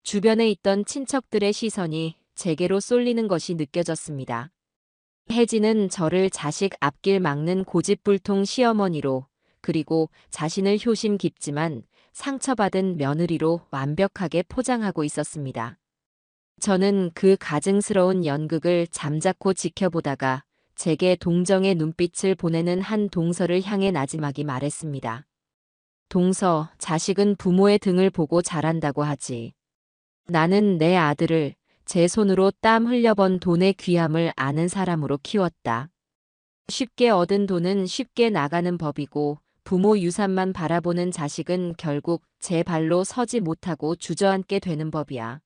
주변에 있던 친척들의 시선이 제게로 쏠리는 것이 느껴졌습니다. 혜진은 저를 자식 앞길 막는 고집불통 시어머니로 그리고 자신을 효심 깊지만 상처받은 며느리로 완벽하게 포장하고 있었습니다. 저는 그 가증스러운 연극을 잠자코 지켜보다가 제게 동정의 눈빛을 보내는 한 동서를 향해 나지막이 말했습니다. 동서, 자식은 부모의 등을 보고 자란다고 하지. 나는 내 아들을 제 손으로 땀 흘려번 돈의 귀함을 아는 사람으로 키웠다. 쉽게 얻은 돈은 쉽게 나가는 법이고 부모 유산만 바라보는 자식은 결국 제 발로 서지 못하고 주저앉게 되는 법이야.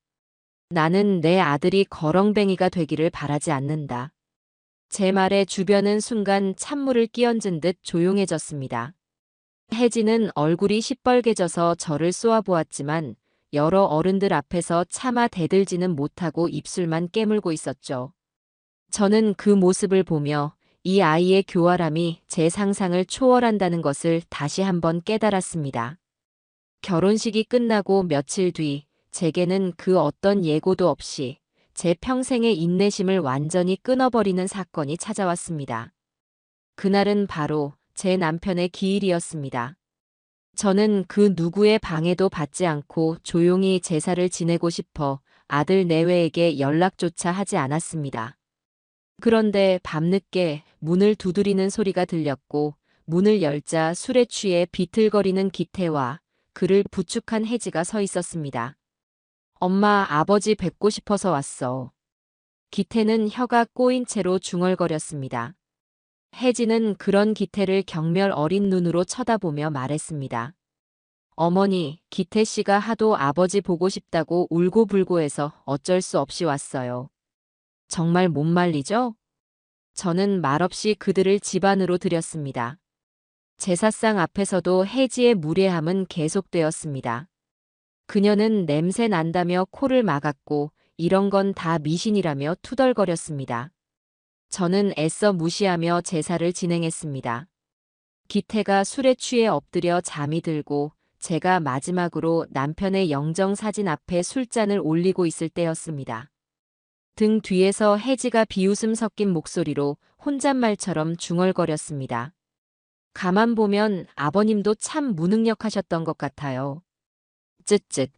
나는 내 아들이 거렁뱅이가 되기를 바라지 않는다. 제 말에 주변은 순간 찬물을 끼얹은 듯 조용해졌습니다. 혜진은 얼굴이 시뻘개져서 저를 쏘아보았지만 여러 어른들 앞에서 차마 대들지는 못하고 입술만 깨물고 있었죠. 저는 그 모습을 보며 이 아이의 교활함이 제 상상을 초월한다는 것을 다시 한번 깨달았습니다. 결혼식이 끝나고 며칠 뒤 제게는 그 어떤 예고도 없이 제 평생의 인내심을 완전히 끊어버리는 사건이 찾아왔습니다. 그날은 바로 제 남편의 기일이었습니다. 저는 그 누구의 방해도 받지 않고 조용히 제사를 지내고 싶어 아들 내외에게 연락조차 하지 않았습니다. 그런데 밤늦게 문을 두드리는 소리가 들렸고 문을 열자 술에 취해 비틀거리는 기태와 그를 부축한 혜지가 서 있었습니다. 엄마, 아버지 뵙고 싶어서 왔어. 기태는 혀가 꼬인 채로 중얼거렸습니다. 혜지는 그런 기태를 경멸 어린 눈으로 쳐다보며 말했습니다. 어머니, 기태 씨가 하도 아버지 보고 싶다고 울고불고 해서 어쩔 수 없이 왔어요. 정말 못 말리죠? 저는 말없이 그들을 집 안으로 들였습니다. 제사상 앞에서도 혜지의 무례함은 계속되었습니다. 그녀는 냄새 난다며 코를 막았고 이런 건 다 미신이라며 투덜거렸습니다. 저는 애써 무시하며 제사를 진행했습니다. 기태가 술에 취해 엎드려 잠이 들고 제가 마지막으로 남편의 영정사진 앞에 술잔을 올리고 있을 때였습니다. 등 뒤에서 혜지가 비웃음 섞인 목소리로 혼잣말처럼 중얼거렸습니다. 가만 보면 아버님도 참 무능력하셨던 것 같아요. 쯧쯧.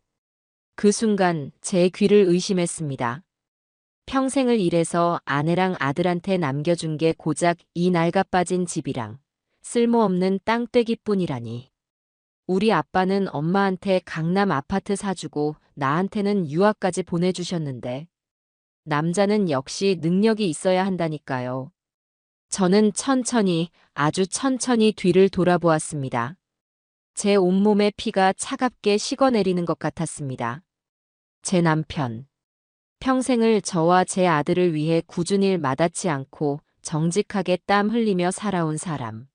그 순간 제 귀를 의심했습니다. 평생을 일해서 아내랑 아들한테 남겨준 게 고작 이 낡아빠진 집이랑 쓸모없는 땅떼기뿐이라니. 우리 아빠는 엄마한테 강남 아파트 사주고 나한테는 유학까지 보내주셨는데 남자는 역시 능력이 있어야 한다니까요. 저는 천천히, 아주 천천히 뒤를 돌아보았습니다. 제 온몸의 피가 차갑게 식어내리는 것 같았습니다. 제 남편. 평생을 저와 제 아들을 위해 굳은 일 마다치 않고 정직하게 땀 흘리며 살아온 사람.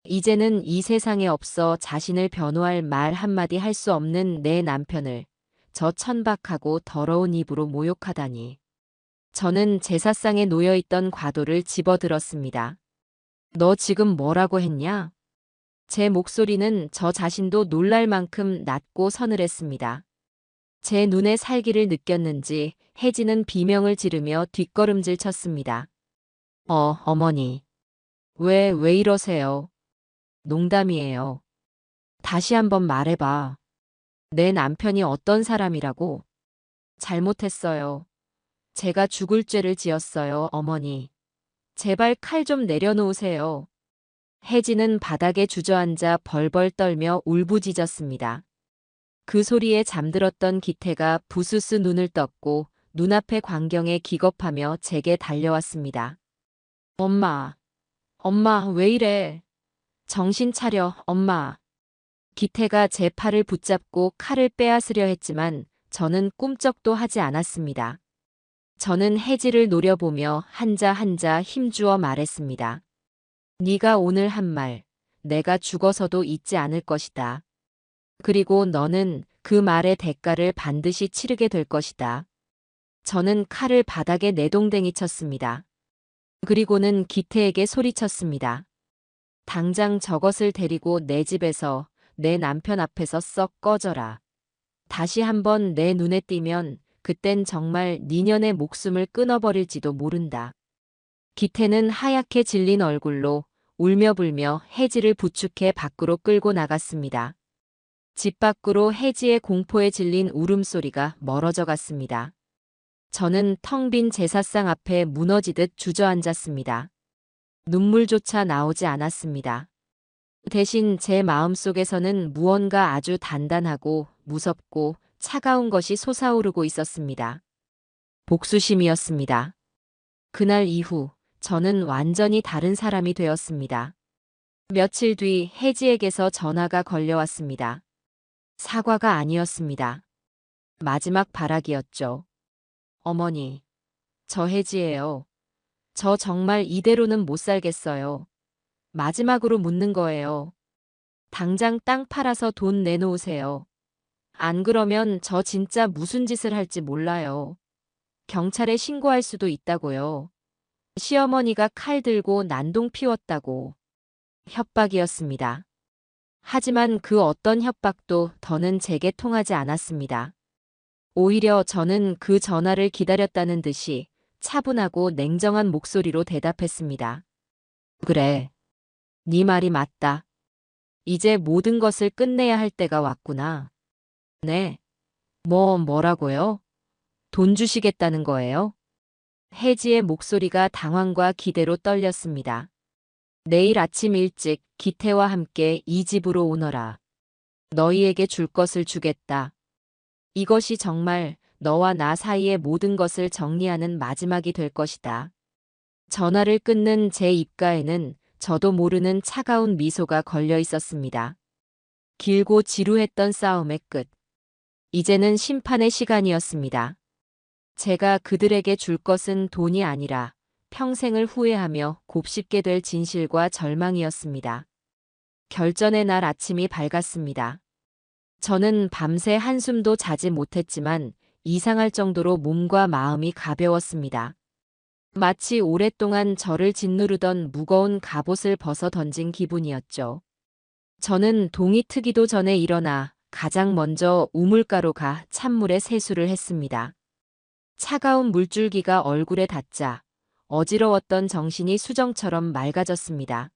이제는 이 세상에 없어 자신을 변호할 말 한마디 할 수 없는 내 남편을 저 천박하고 더러운 입으로 모욕하다니. 저는 제사상에 놓여있던 과도를 집어들었습니다. 너 지금 뭐라고 했냐? 제 목소리는 저 자신도 놀랄 만큼 낮고 서늘했습니다. 제 눈에 살기를 느꼈는지 혜지는 비명을 지르며 뒷걸음질 쳤습니다. 어머니. 왜 이러세요? 농담이에요. 다시 한번 말해봐. 내 남편이 어떤 사람이라고? 잘못했어요. 제가 죽을 죄를 지었어요, 어머니. 제발 칼 좀 내려놓으세요. 혜지는 바닥에 주저앉아 벌벌 떨며 울부짖었습니다. 그 소리에 잠들었던 기태가 부스스 눈을 떴고 눈앞의 광경에 기겁하며 제게 달려왔습니다. 엄마, 왜 이래? 정신 차려, 엄마. 기태가 제 팔을 붙잡고 칼을 빼앗으려 했지만 저는 꿈쩍도 하지 않았습니다. 저는 혜지를 노려보며 한자 한자 힘주어 말했습니다. 네가 오늘 한 말, 내가 죽어서도 잊지 않을 것이다. 그리고 너는 그 말의 대가를 반드시 치르게 될 것이다. 저는 칼을 바닥에 내동댕이 쳤습니다. 그리고는 기태에게 소리쳤습니다. 당장 저것을 데리고 내 집에서 내 남편 앞에서 썩 꺼져라. 다시 한번 내 눈에 띄면 그땐 정말 니년의 목숨을 끊어버릴지도 모른다. 기태는 하얗게 질린 얼굴로 울며불며 혜지를 부축해 밖으로 끌고 나갔습니다. 집 밖으로 혜지의 공포에 질린 울음소리가 멀어져 갔습니다. 저는 텅 빈 제사상 앞에 무너지듯 주저앉았습니다. 눈물조차 나오지 않았습니다. 대신 제 마음속에서는 무언가 아주 단단하고 무섭고 차가운 것이 솟아오르고 있었습니다. 복수심이었습니다. 그날 이후 저는 완전히 다른 사람이 되었습니다. 며칠 뒤 혜지에게서 전화가 걸려왔습니다. 사과가 아니었습니다. 마지막 발악이었죠. 어머니, 저 혜지예요. 저 정말 이대로는 못 살겠어요. 마지막으로 묻는 거예요. 당장 땅 팔아서 돈 내놓으세요. 안 그러면 저 진짜 무슨 짓을 할지 몰라요. 경찰에 신고할 수도 있다고요. 시어머니가 칼 들고 난동 피웠다고. 협박이었습니다. 하지만 그 어떤 협박도 더는 제게 통하지 않았습니다. 오히려 저는 그 전화를 기다렸다는 듯이 차분하고 냉정한 목소리로 대답했습니다. 그래. 네 말이 맞다. 이제 모든 것을 끝내야 할 때가 왔구나. 네. 뭐라고요? 돈 주시겠다는 거예요? 혜지의 목소리가 당황과 기대로 떨렸습니다. 내일 아침 일찍 기태와 함께 이 집으로 오너라. 너희에게 줄 것을 주겠다. 이것이 정말 너와 나 사이의 모든 것을 정리하는 마지막이 될 것이다. 전화를 끊는 제 입가에는 저도 모르는 차가운 미소가 걸려 있었습니다. 길고 지루했던 싸움의 끝. 이제는 심판의 시간이었습니다. 제가 그들에게 줄 것은 돈이 아니라 평생을 후회하며 곱씹게 될 진실과 절망이었습니다. 결전의 날 아침이 밝았습니다. 저는 밤새 한숨도 자지 못했지만 이상할 정도로 몸과 마음이 가벼웠습니다. 마치 오랫동안 저를 짓누르던 무거운 갑옷을 벗어 던진 기분이었죠. 저는 동이 트기도 전에 일어나 가장 먼저 우물가로 가 찬물에 세수를 했습니다. 차가운 물줄기가 얼굴에 닿자 어지러웠던 정신이 수정처럼 맑아졌습니다.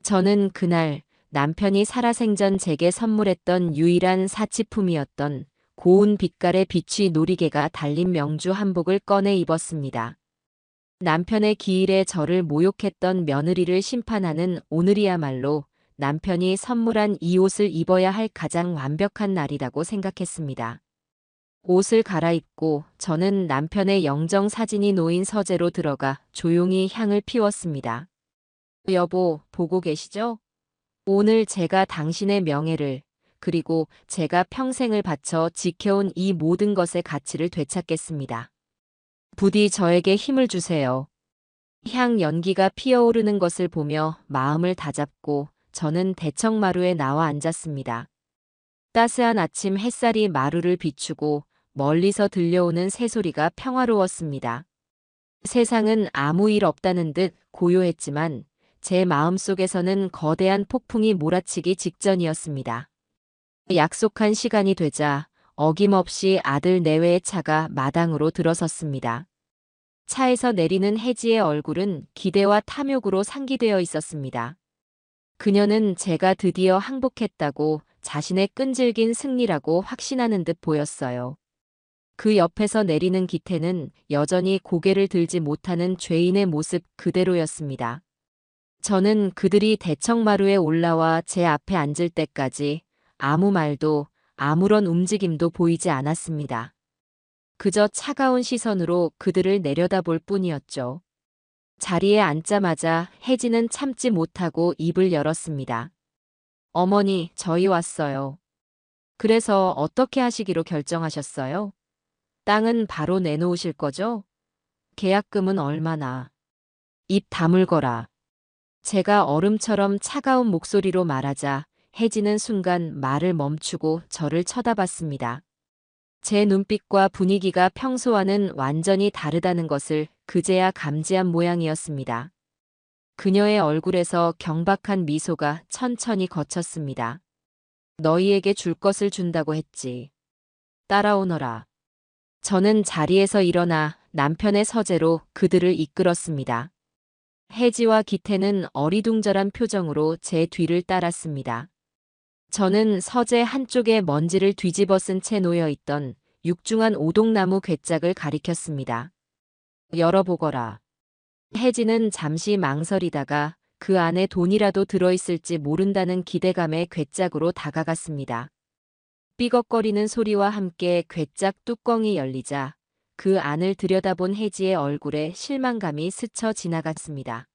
저는 그날 남편이 살아생전 제게 선물했던 유일한 사치품이었던 고운 빛깔의 비취 놀이개가 달린 명주 한복을 꺼내 입었습니다. 남편의 기일에 저를 모욕했던 며느리를 심판하는 오늘이야말로 남편이 선물한 이 옷을 입어야 할 가장 완벽한 날이라고 생각했습니다. 옷을 갈아입고 저는 남편의 영정 사진이 놓인 서재로 들어가 조용히 향을 피웠습니다. 여보, 보고 계시죠? 오늘 제가 당신의 명예를, 그리고 제가 평생을 바쳐 지켜온 이 모든 것의 가치를 되찾겠습니다. 부디 저에게 힘을 주세요. 향 연기가 피어오르는 것을 보며 마음을 다잡고 저는 대청마루에 나와 앉았습니다. 따스한 아침 햇살이 마루를 비추고 멀리서 들려오는 새소리가 평화로웠습니다. 세상은 아무 일 없다는 듯 고요했지만 제 마음속에서는 거대한 폭풍이 몰아치기 직전이었습니다. 약속한 시간이 되자 어김없이 아들 내외의 차가 마당으로 들어섰습니다. 차에서 내리는 혜지의 얼굴은 기대와 탐욕으로 상기되어 있었습니다. 그녀는 제가 드디어 항복했다고 자신의 끈질긴 승리라고 확신하는 듯 보였어요. 그 옆에서 내리는 기태는 여전히 고개를 들지 못하는 죄인의 모습 그대로였습니다. 저는 그들이 대청마루에 올라와 제 앞에 앉을 때까지 아무 말도 아무런 움직임도 보이지 않았습니다. 그저 차가운 시선으로 그들을 내려다볼 뿐이었죠. 자리에 앉자마자 혜지는 참지 못하고 입을 열었습니다. 어머니, 저희 왔어요. 그래서 어떻게 하시기로 결정하셨어요? 땅은 바로 내놓으실 거죠? 계약금은 얼마나? 입 다물거라. 제가 얼음처럼 차가운 목소리로 말하자 혜지는 순간 말을 멈추고 저를 쳐다봤습니다. 제 눈빛과 분위기가 평소와는 완전히 다르다는 것을 그제야 감지한 모양이었습니다. 그녀의 얼굴에서 경박한 미소가 천천히 거쳤습니다. 너희에게 줄 것을 준다고 했지. 따라오너라. 저는 자리에서 일어나 남편의 서재로 그들을 이끌었습니다. 혜지와 기태는 어리둥절한 표정으로 제 뒤를 따랐습니다. 저는 서재 한쪽에 먼지를 뒤집어 쓴 채 놓여있던 육중한 오동나무 괴짝을 가리켰습니다. 열어보거라. 혜지는 잠시 망설이다가 그 안에 돈이라도 들어있을지 모른다는 기대감에 괴짝으로 다가갔습니다. 삐걱거리는 소리와 함께 괴짝 뚜껑이 열리자 그 안을 들여다본 혜지의 얼굴에 실망감이 스쳐 지나갔습니다.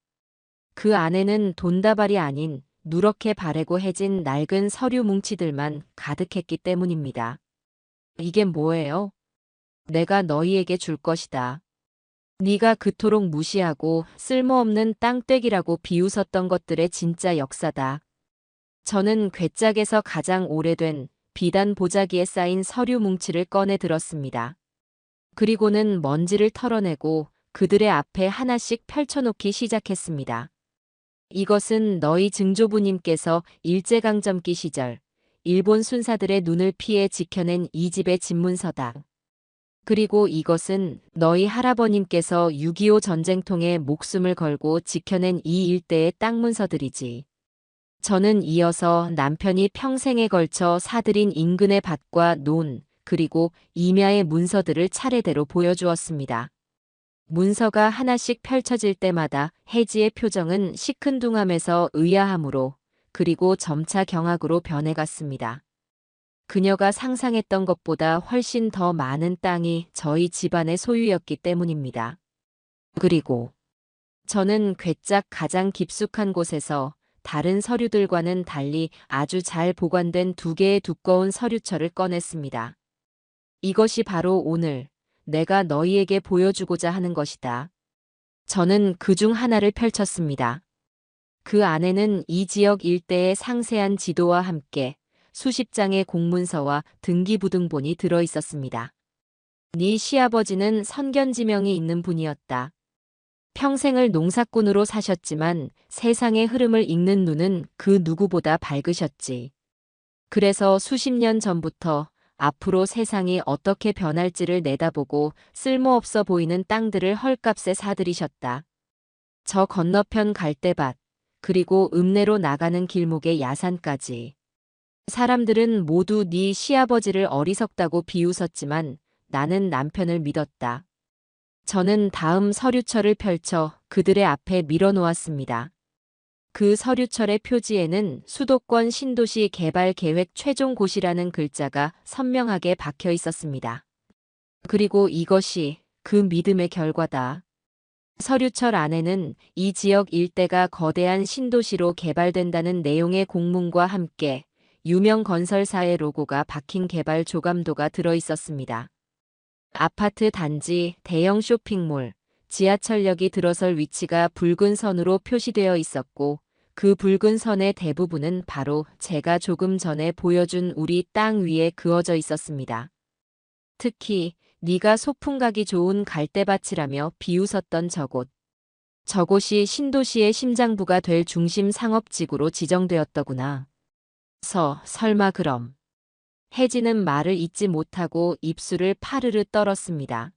그 안에는 돈다발이 아닌 누렇게 바래고 해진 낡은 서류 뭉치들만 가득했기 때문입니다. 이게 뭐예요? 내가 너희에게 줄 것이다. 네가 그토록 무시하고 쓸모없는 땅떼기라고 비웃었던 것들의 진짜 역사다. 저는 괴짝에서 가장 오래된 비단 보자기에 쌓인 서류 뭉치를 꺼내 들었습니다. 그리고는 먼지를 털어내고 그들의 앞에 하나씩 펼쳐놓기 시작했습니다. 이것은 너희 증조부님께서 일제강점기 시절 일본 순사들의 눈을 피해 지켜낸 이 집의 집문서다. 그리고 이것은 너희 할아버님께서 6.25 전쟁통에 목숨을 걸고 지켜낸 이 일대의 땅 문서들이지. 저는 이어서 남편이 평생에 걸쳐 사들인 인근의 밭과 논, 그리고 임야의 문서들을 차례대로 보여주었습니다. 문서가 하나씩 펼쳐질 때마다 혜지의 표정은 시큰둥함에서 의아함으로, 그리고 점차 경악으로 변해갔습니다. 그녀가 상상했던 것보다 훨씬 더 많은 땅이 저희 집안의 소유였기 때문입니다. 그리고 저는 괴짝 가장 깊숙한 곳에서 다른 서류들과는 달리 아주 잘 보관된 2개의 두꺼운 서류철을 꺼냈습니다. 이것이 바로 오늘 내가 너희에게 보여주고자 하는 것이다. 저는 그중 하나를 펼쳤습니다. 그 안에는 이 지역 일대의 상세한 지도와 함께 수십 장의 공문서와 등기부등본이 들어 있었습니다. 네 시아버지는 선견지명이 있는 분이었다. 평생을 농사꾼으로 사셨지만 세상의 흐름을 읽는 눈은 그 누구보다 밝으셨지. 그래서 수십 년 전부터 앞으로 세상이 어떻게 변할지를 내다보고 쓸모없어 보이는 땅들을 헐값에 사들이셨다. 저 건너편 갈대밭, 그리고 읍내로 나가는 길목의 야산까지. 사람들은 모두 네 시아버지를 어리석다고 비웃었지만 나는 남편을 믿었다. 저는 다음 서류철을 펼쳐 그들의 앞에 밀어놓았습니다. 그 서류철의 표지에는 수도권 신도시 개발 계획 최종고시라는 글자가 선명하게 박혀 있었습니다. 그리고 이것이 그 믿음의 결과다. 서류철 안에는 이 지역 일대가 거대한 신도시로 개발된다는 내용의 공문과 함께 유명 건설사의 로고가 박힌 개발 조감도가 들어 있었습니다. 아파트 단지, 대형 쇼핑몰, 지하철역이 들어설 위치가 붉은 선으로 표시되어 있었고 그 붉은 선의 대부분은 바로 제가 조금 전에 보여준 우리 땅 위에 그어져 있었습니다. 특히 네가 소풍 가기 좋은 갈대밭이라며 비웃었던 저곳. 저곳이 신도시의 심장부가 될 중심 상업지구로 지정되었더구나. 설마 그럼. 혜진은 말을 잇지 못하고 입술을 파르르 떨었습니다.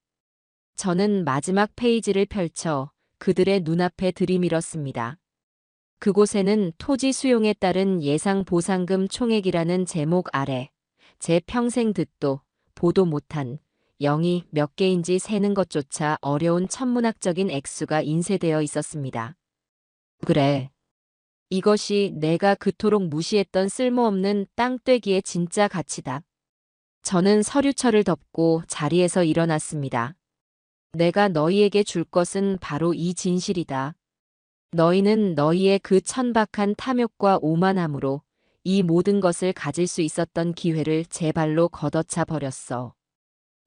저는 마지막 페이지를 펼쳐 그들의 눈앞에 들이밀었습니다. 그곳에는 토지 수용에 따른 예상 보상금 총액이라는 제목 아래 제 평생 듣도 보도 못한 0이 몇 개인지 세는 것조차 어려운 천문학적인 액수가 인쇄되어 있었습니다. 그래. 이것이 내가 그토록 무시했던 쓸모없는 땅떼기의 진짜 가치다. 저는 서류철을 덮고 자리에서 일어났습니다. 내가 너희에게 줄 것은 바로 이 진실이다. 너희는 너희의 그 천박한 탐욕과 오만함으로 이 모든 것을 가질 수 있었던 기회를 제 발로 걷어차 버렸어.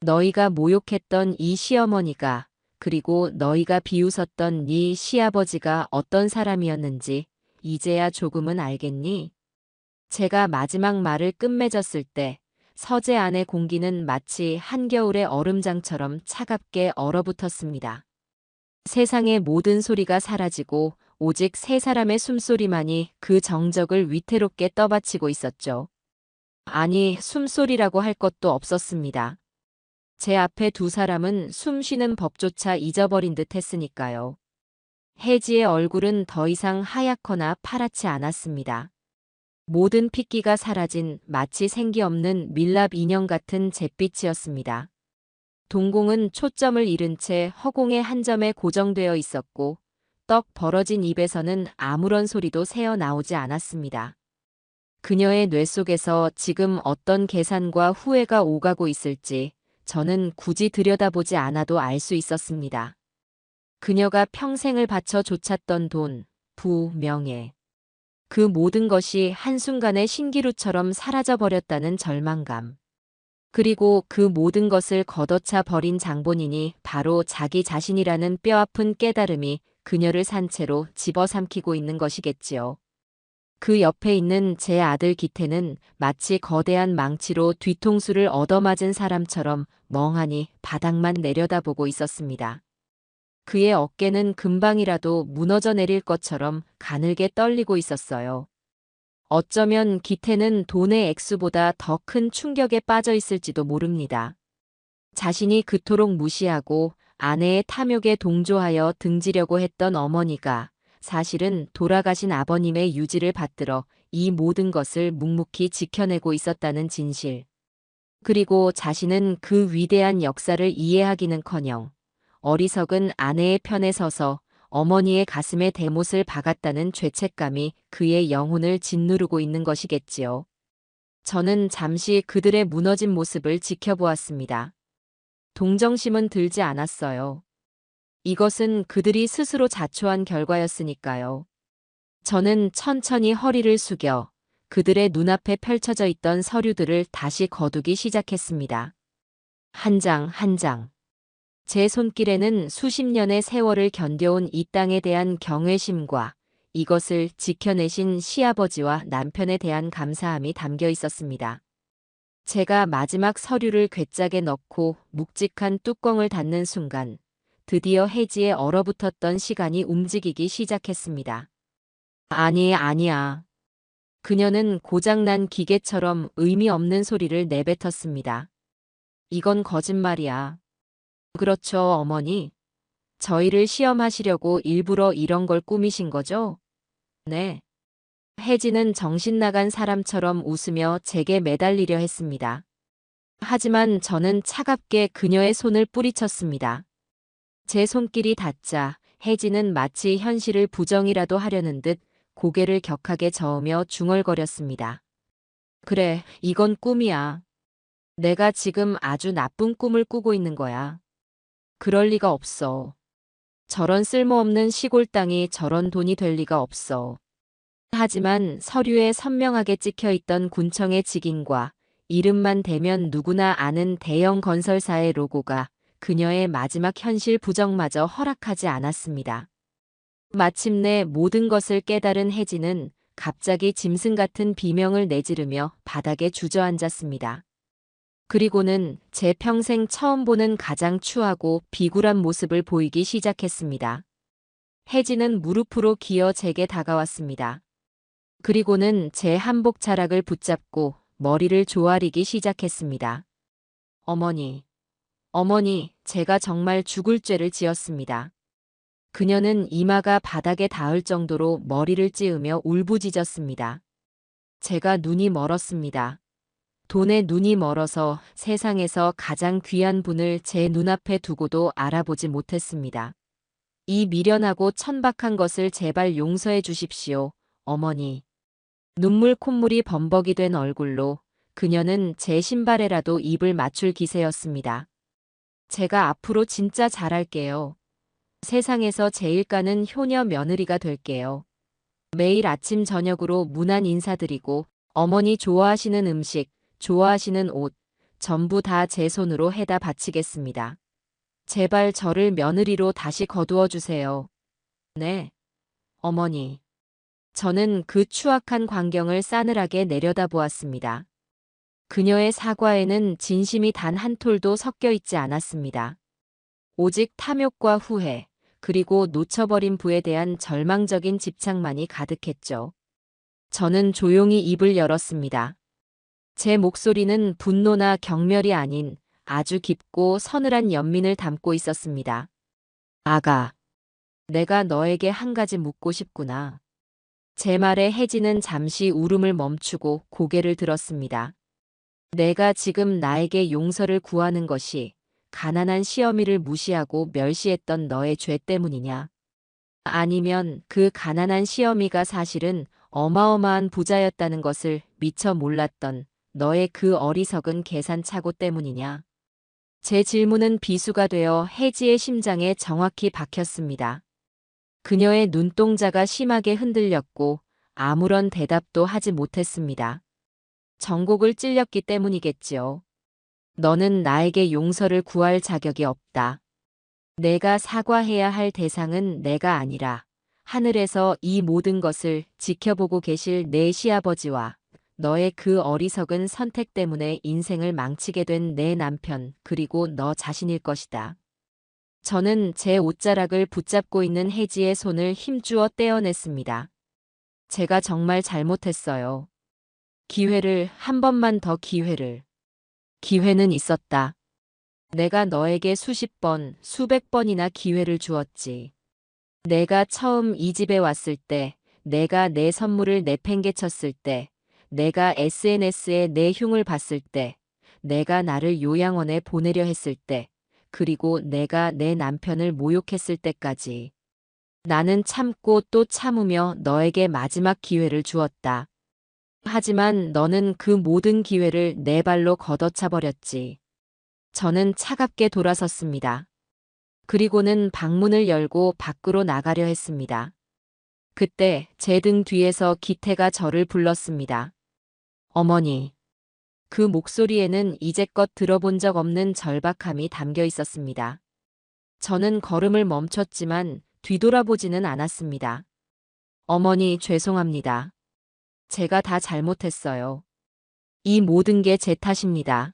너희가 모욕했던 이 시어머니가 그리고 너희가 비웃었던 네 시아버지가 어떤 사람이었는지 이제야 조금은 알겠니? 제가 마지막 말을 끝맺었을 때 서재 안의 공기는 마치 한겨울의 얼음장처럼 차갑게 얼어붙었습니다. 세상의 모든 소리가 사라지고 오직 세 사람의 숨소리만이 그 정적을 위태롭게 떠받치고 있었죠. 아니, 숨소리라고 할 것도 없었습니다. 제 앞에 두 사람은 숨 쉬는 법조차 잊어버린 듯 했으니까요. 혜지의 얼굴은 더 이상 하얗거나 파랗지 않았습니다. 모든 핏기가 사라진 마치 생기 없는 밀랍 인형 같은 잿빛이었습니다. 동공은 초점을 잃은 채 허공의 한 점에 고정되어 있었고 떡 벌어진 입에서는 아무런 소리도 새어나오지 않았습니다. 그녀의 뇌 속에서 지금 어떤 계산과 후회가 오가고 있을지 저는 굳이 들여다보지 않아도 알 수 있었습니다. 그녀가 평생을 바쳐 좇았던 돈, 부, 명예. 그 모든 것이 한순간에 신기루처럼 사라져버렸다는 절망감. 그리고 그 모든 것을 걷어차 버린 장본인이 바로 자기 자신이라는 뼈아픈 깨달음이 그녀를 산채로 집어삼키고 있는 것이겠지요. 그 옆에 있는 제 아들 기태는 마치 거대한 망치로 뒤통수를 얻어맞은 사람처럼 멍하니 바닥만 내려다보고 있었습니다. 그의 어깨는 금방이라도 무너져 내릴 것처럼 가늘게 떨리고 있었어요. 어쩌면 기태는 돈의 액수보다 더 큰 충격에 빠져 있을지도 모릅니다. 자신이 그토록 무시하고 아내의 탐욕에 동조하여 등지려고 했던 어머니가 사실은 돌아가신 아버님의 유지를 받들어 이 모든 것을 묵묵히 지켜내고 있었다는 진실. 그리고 자신은 그 위대한 역사를 이해하기는커녕 어리석은 아내의 편에 서서 어머니의 가슴에 대못을 박았다는 죄책감이 그의 영혼을 짓누르고 있는 것이겠지요. 저는 잠시 그들의 무너진 모습을 지켜보았습니다. 동정심은 들지 않았어요. 이것은 그들이 스스로 자초한 결과였으니까요. 저는 천천히 허리를 숙여 그들의 눈앞에 펼쳐져 있던 서류들을 다시 거두기 시작했습니다. 한 장 한 장. 제 손길에는 수십 년의 세월을 견뎌온 이 땅에 대한 경외심과 이것을 지켜내신 시아버지와 남편에 대한 감사함이 담겨 있었습니다. 제가 마지막 서류를 괴짝에 넣고 묵직한 뚜껑을 닫는 순간 드디어 혜지에 얼어붙었던 시간이 움직이기 시작했습니다. 아니야. 그녀는 고장난 기계처럼 의미 없는 소리를 내뱉었습니다. 이건 거짓말이야. 그렇죠, 어머니. 저희를 시험하시려고 일부러 이런 걸 꾸미신 거죠? 네. 혜지는 정신 나간 사람처럼 웃으며 제게 매달리려 했습니다. 하지만 저는 차갑게 그녀의 손을 뿌리쳤습니다. 제 손길이 닿자 혜지는 마치 현실을 부정이라도 하려는 듯 고개를 격하게 저으며 중얼거렸습니다. 그래, 이건 꿈이야. 내가 지금 아주 나쁜 꿈을 꾸고 있는 거야. 그럴 리가 없어. 저런 쓸모없는 시골 땅이 저런 돈이 될 리가 없어. 하지만 서류에 선명하게 찍혀 있던 군청의 직인과 이름만 대면 누구나 아는 대형 건설사의 로고가 그녀의 마지막 현실 부정마저 허락하지 않았습니다. 마침내 모든 것을 깨달은 혜지는 갑자기 짐승 같은 비명을 내지르며 바닥에 주저앉았습니다. 그리고는 제 평생 처음 보는 가장 추하고 비굴한 모습을 보이기 시작했습니다. 혜지는 무릎으로 기어 제게 다가왔습니다. 그리고는 제 한복 자락을 붙잡고 머리를 조아리기 시작했습니다. 어머니, 제가 정말 죽을 죄를 지었습니다. 그녀는 이마가 바닥에 닿을 정도로 머리를 찌으며 울부짖었습니다. 제가 눈이 멀었습니다. 돈에 눈이 멀어서 세상에서 가장 귀한 분을 제 눈앞에 두고도 알아보지 못했습니다. 이 미련하고 천박한 것을 제발 용서해 주십시오, 어머니. 눈물 콧물이 범벅이 된 얼굴로 그녀는 제 신발에라도 입을 맞출 기세였습니다. 제가 앞으로 진짜 잘할게요. 세상에서 제일 가는 효녀 며느리가 될게요. 매일 아침 저녁으로 무난 인사드리고 어머니 좋아하시는 음식, 좋아하시는 옷, 전부 다 제 손으로 해다 바치겠습니다. 제발 저를 며느리로 다시 거두어 주세요. 네, 어머니. 저는 그 추악한 광경을 싸늘하게 내려다보았습니다. 그녀의 사과에는 진심이 단 한 톨도 섞여 있지 않았습니다. 오직 탐욕과 후회, 그리고 놓쳐버린 부에 대한 절망적인 집착만이 가득했죠. 저는 조용히 입을 열었습니다. 제 목소리는 분노나 경멸이 아닌 아주 깊고 서늘한 연민을 담고 있었습니다. 아가, 내가 너에게 한 가지 묻고 싶구나. 제 말에 혜지는 잠시 울음을 멈추고 고개를 들었습니다. 내가 지금 나에게 용서를 구하는 것이 가난한 시어미를 무시하고 멸시했던 너의 죄 때문이냐? 아니면 그 가난한 시어미가 사실은 어마어마한 부자였다는 것을 미처 몰랐던 너의 그 어리석은 계산착오 때문이냐? 제 질문은 비수가 되어 혜지의 심장에 정확히 박혔습니다. 그녀의 눈동자가 심하게 흔들렸고 아무런 대답도 하지 못했습니다. 정곡을 찔렸기 때문이겠지요. 너는 나에게 용서를 구할 자격이 없다. 내가 사과해야 할 대상은 내가 아니라 하늘에서 이 모든 것을 지켜보고 계실 내 시아버지와 너의 그 어리석은 선택 때문에 인생을 망치게 된 내 남편 그리고 너 자신일 것이다. 저는 제 옷자락을 붙잡고 있는 혜지의 손을 힘주어 떼어냈습니다. 제가 정말 잘못했어요. 기회를, 한 번만 더 기회를. 기회는 있었다. 내가 너에게 수십 번, 수백 번이나 기회를 주었지. 내가 처음 이 집에 왔을 때, 내가 내 선물을 내팽개쳤을 때, 내가 SNS에 내 흉을 봤을 때, 내가 나를 요양원에 보내려 했을 때, 그리고 내가 내 남편을 모욕했을 때까지. 나는 참고 또 참으며 너에게 마지막 기회를 주었다. 하지만 너는 그 모든 기회를 내 발로 걷어차 버렸지. 저는 차갑게 돌아섰습니다. 그리고는 방문을 열고 밖으로 나가려 했습니다. 그때 제 등 뒤에서 기태가 저를 불렀습니다. 어머니. 그 목소리에는 이제껏 들어본 적 없는 절박함이 담겨 있었습니다. 저는 걸음을 멈췄지만 뒤돌아보지는 않았습니다. 어머니 죄송합니다. 제가 다 잘못했어요. 이 모든 게 제 탓입니다.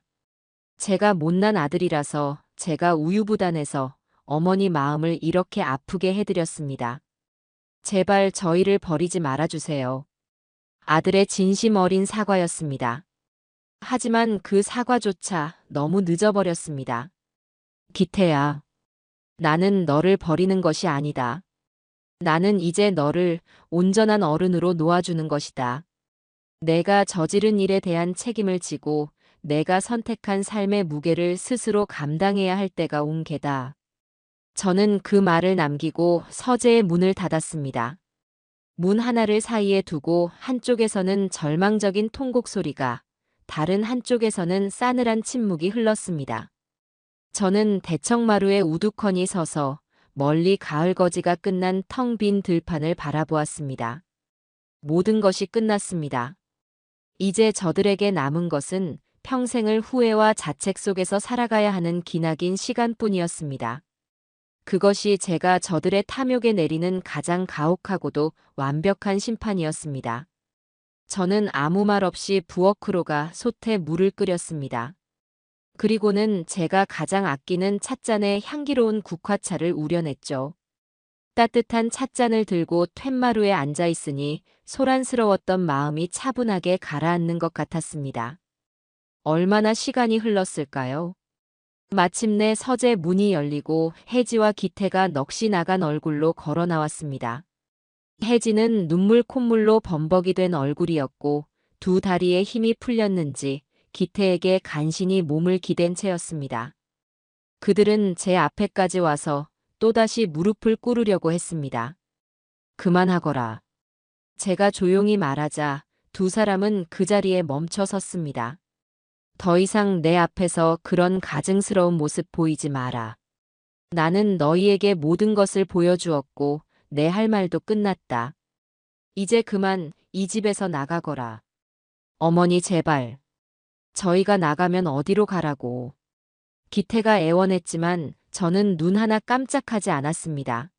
제가 못난 아들이라서, 제가 우유부단해서, 어머니 마음을 이렇게 아프게 해드렸습니다. 제발 저희를 버리지 말아주세요. 아들의 진심 어린 사과였습니다. 하지만 그 사과조차 너무 늦어버렸습니다. 기태야, 나는 너를 버리는 것이 아니다. 나는 이제 너를 온전한 어른으로 놓아주는 것이다. 내가 저지른 일에 대한 책임을 지고 내가 선택한 삶의 무게를 스스로 감당해야 할 때가 온 게다. 저는 그 말을 남기고 서재의 문을 닫았습니다. 문 하나를 사이에 두고 한쪽에서는 절망적인 통곡 소리가, 다른 한쪽에서는 싸늘한 침묵이 흘렀습니다. 저는 대청마루에 우두커니 서서 멀리 가을 거지가 끝난 텅 빈 들판을 바라보았습니다. 모든 것이 끝났습니다. 이제 저들에게 남은 것은 평생을 후회와 자책 속에서 살아가야 하는 기나긴 시간뿐이었습니다. 그것이 제가 저들의 탐욕에 내리는 가장 가혹하고도 완벽한 심판이었습니다. 저는 아무 말 없이 부엌으로 가 솥에 물을 끓였습니다. 그리고는 제가 가장 아끼는 찻잔에 향기로운 국화차를 우려냈죠. 따뜻한 찻잔을 들고 툇마루에 앉아 있으니 소란스러웠던 마음이 차분하게 가라앉는 것 같았습니다. 얼마나 시간이 흘렀을까요? 마침내 서재 문이 열리고 혜지와 기태가 넋이 나간 얼굴로 걸어 나왔습니다. 혜지는 눈물 콧물로 범벅이 된 얼굴이었고 두 다리에 힘이 풀렸는지 기태에게 간신히 몸을 기댄 채였습니다. 그들은 제 앞에까지 와서 또다시 무릎을 꿇으려고 했습니다. 그만하거라. 제가 조용히 말하자 두 사람은 그 자리에 멈춰 섰습니다. 더 이상 내 앞에서 그런 가증스러운 모습 보이지 마라. 나는 너희에게 모든 것을 보여주었고 내 할 말도 끝났다. 이제 그만 이 집에서 나가거라. 어머니 제발. 저희가 나가면 어디로 가라고. 기태가 애원했지만 저는 눈 하나 깜짝하지 않았습니다.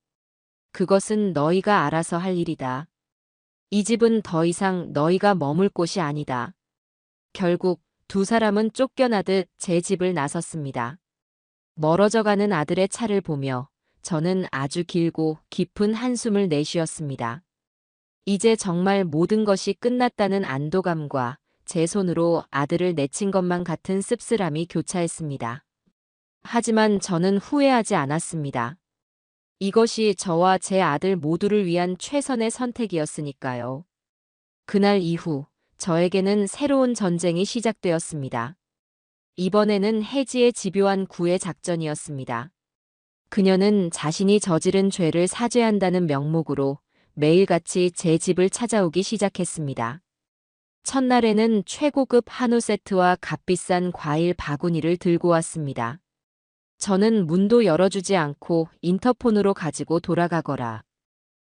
그것은 너희가 알아서 할 일이다. 이 집은 더 이상 너희가 머물 곳이 아니다. 결국 두 사람은 쫓겨나듯 제 집을 나섰습니다. 멀어져가는 아들의 차를 보며 저는 아주 길고 깊은 한숨을 내쉬었습니다. 이제 정말 모든 것이 끝났다는 안도감과 제 손으로 아들을 내친 것만 같은 씁쓸함이 교차했습니다. 하지만 저는 후회하지 않았습니다. 이것이 저와 제 아들 모두를 위한 최선의 선택이었으니까요. 그날 이후 저에게는 새로운 전쟁이 시작되었습니다. 이번에는 혜지의 집요한 구애 작전이었습니다. 그녀는 자신이 저지른 죄를 사죄한다는 명목으로 매일같이 제 집을 찾아오기 시작했습니다. 첫날에는 최고급 한우 세트와 값비싼 과일 바구니를 들고 왔습니다. 저는 문도 열어주지 않고 인터폰으로 가지고 돌아가거라.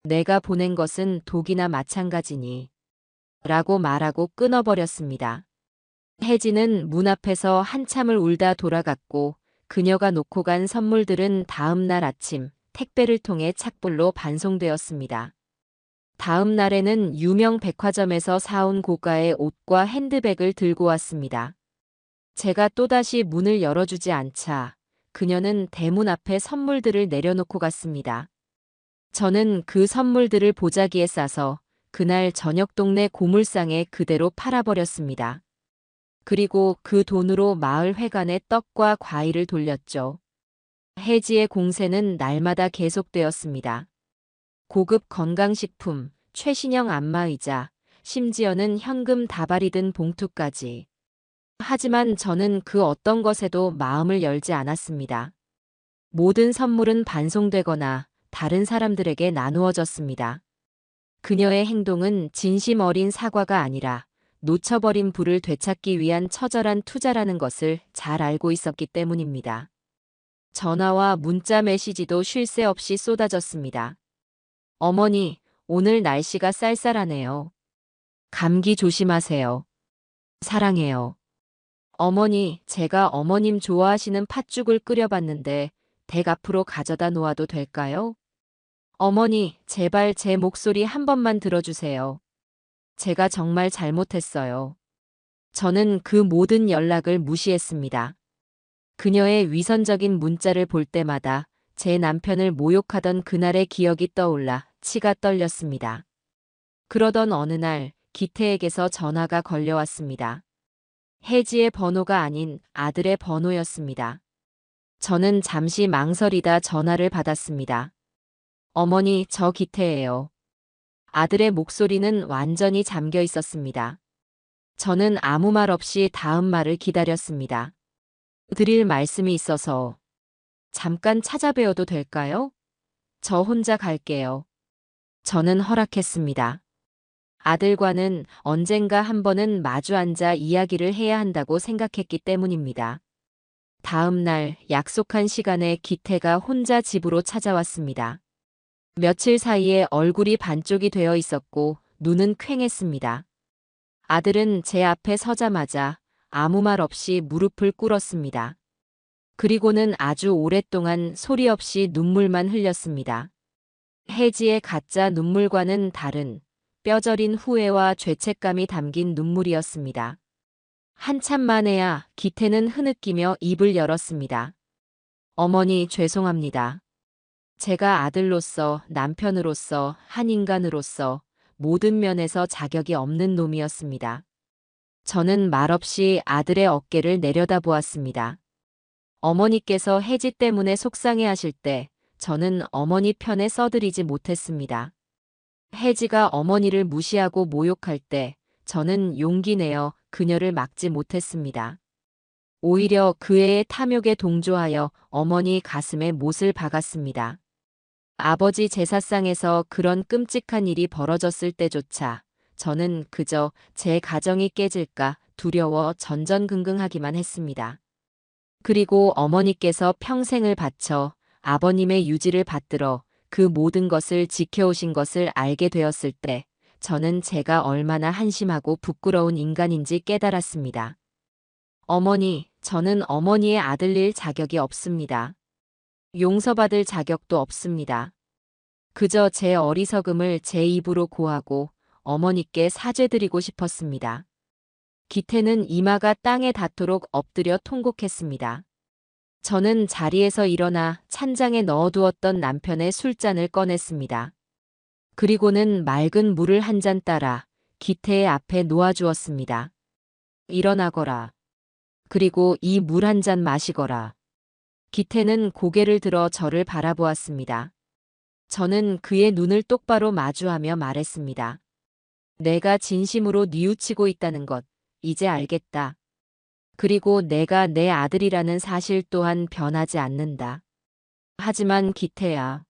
내가 보낸 것은 독이나 마찬가지니. 라고 말하고 끊어버렸습니다. 혜지는 문 앞에서 한참을 울다 돌아갔고 그녀가 놓고 간 선물들은 다음 날 아침 택배를 통해 착불로 반송되었습니다. 다음 날에는 유명 백화점에서 사온 고가의 옷과 핸드백을 들고 왔습니다. 제가 또다시 문을 열어주지 않자 그녀는 대문 앞에 선물들을 내려놓고 갔습니다. 저는 그 선물들을 보자기에 싸서 그날 저녁 동네 고물상에 그대로 팔아버렸습니다. 그리고 그 돈으로 마을 회관에 떡과 과일을 돌렸죠. 혜지의 공세는 날마다 계속되었습니다. 고급 건강식품, 최신형 안마의자, 심지어는 현금 다발이 든 봉투까지. 하지만 저는 그 어떤 것에도 마음을 열지 않았습니다. 모든 선물은 반송되거나 다른 사람들에게 나누어졌습니다. 그녀의 행동은 진심 어린 사과가 아니라 놓쳐버린 부를 되찾기 위한 처절한 투자라는 것을 잘 알고 있었기 때문입니다. 전화와 문자 메시지도 쉴 새 없이 쏟아졌습니다. 어머니, 오늘 날씨가 쌀쌀하네요. 감기 조심하세요. 사랑해요. 어머니, 제가 어머님 좋아하시는 팥죽을 끓여봤는데 댁 앞으로 가져다 놓아도 될까요? 어머니, 제발 제 목소리 한 번만 들어주세요. 제가 정말 잘못했어요. 저는 그 모든 연락을 무시했습니다. 그녀의 위선적인 문자를 볼 때마다 제 남편을 모욕하던 그날의 기억이 떠올라 치가 떨렸습니다. 그러던 어느 날 기태에게서 전화가 걸려왔습니다. 혜지의 번호가 아닌 아들의 번호였습니다. 저는 잠시 망설이다 전화를 받았습니다. 어머니, 저 기태예요. 아들의 목소리는 완전히 잠겨 있었습니다. 저는 아무 말 없이 다음 말을 기다렸습니다. 드릴 말씀이 있어서 잠깐 찾아뵈어도 될까요? 저 혼자 갈게요. 저는 허락했습니다. 아들과는 언젠가 한 번은 마주 앉아 이야기를 해야 한다고 생각했기 때문입니다. 다음 날 약속한 시간에 기태가 혼자 집으로 찾아왔습니다. 며칠 사이에 얼굴이 반쪽이 되어 있었고 눈은 퀭했습니다. 아들은 제 앞에 서자마자 아무 말 없이 무릎을 꿇었습니다. 그리고는 아주 오랫동안 소리 없이 눈물만 흘렸습니다. 혜지의 가짜 눈물과는 다른 뼈저린 후회와 죄책감이 담긴 눈물이었습니다. 한참 만에야 기태는 흐느끼며 입을 열었습니다. 어머니, 죄송합니다. 제가 아들로서, 남편으로서, 한 인간으로서 모든 면에서 자격이 없는 놈이었습니다. 저는 말없이 아들의 어깨를 내려다보았습니다. 어머니께서 혜지 때문에 속상해하실 때 저는 어머니 편에 써드리지 못했습니다. 혜지가 어머니를 무시하고 모욕할 때 저는 용기 내어 그녀를 막지 못했습니다. 오히려 그 애의 탐욕에 동조하여 어머니 가슴에 못을 박았습니다. 아버지 제사상에서 그런 끔찍한 일이 벌어졌을 때조차 저는 그저 제 가정이 깨질까 두려워 전전긍긍하기만 했습니다. 그리고 어머니께서 평생을 바쳐 아버님의 유지를 받들어 그 모든 것을 지켜오신 것을 알게 되었을 때 저는 제가 얼마나 한심하고 부끄러운 인간인지 깨달았습니다. 어머니, 저는 어머니의 아들일 자격이 없습니다. 용서받을 자격도 없습니다. 그저 제 어리석음을 제 입으로 고하고 어머니께 사죄드리고 싶었습니다. 기태는 이마가 땅에 닿도록 엎드려 통곡했습니다. 저는 자리에서 일어나 찬장에 넣어두었던 남편의 술잔을 꺼냈습니다. 그리고는 맑은 물을 한 잔 따라 기태의 앞에 놓아주었습니다. 일어나거라. 그리고 이 물 한 잔 마시거라. 기태는 고개를 들어 저를 바라보았습니다. 저는 그의 눈을 똑바로 마주하며 말했습니다. 내가 진심으로 뉘우치고 있다는 것, 이제 알겠다. 그리고 내가 내 아들이라는 사실 또한 변하지 않는다. 하지만 기태야,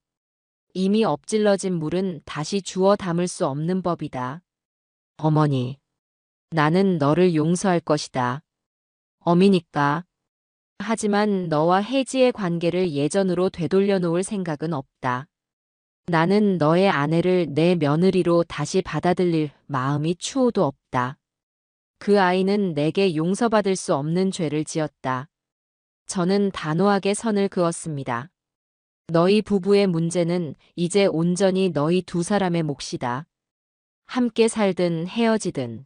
이미 엎질러진 물은 다시 주워 담을 수 없는 법이다. 어머니, 나는 너를 용서할 것이다. 어미니까. 하지만 너와 혜지의 관계를 예전으로 되돌려 놓을 생각은 없다. 나는 너의 아내를 내 며느리로 다시 받아들일 마음이 추호도 없다. 그 아이는 내게 용서받을 수 없는 죄를 지었다. 저는 단호하게 선을 그었습니다. 너희 부부의 문제는 이제 온전히 너희 두 사람의 몫이다. 함께 살든 헤어지든.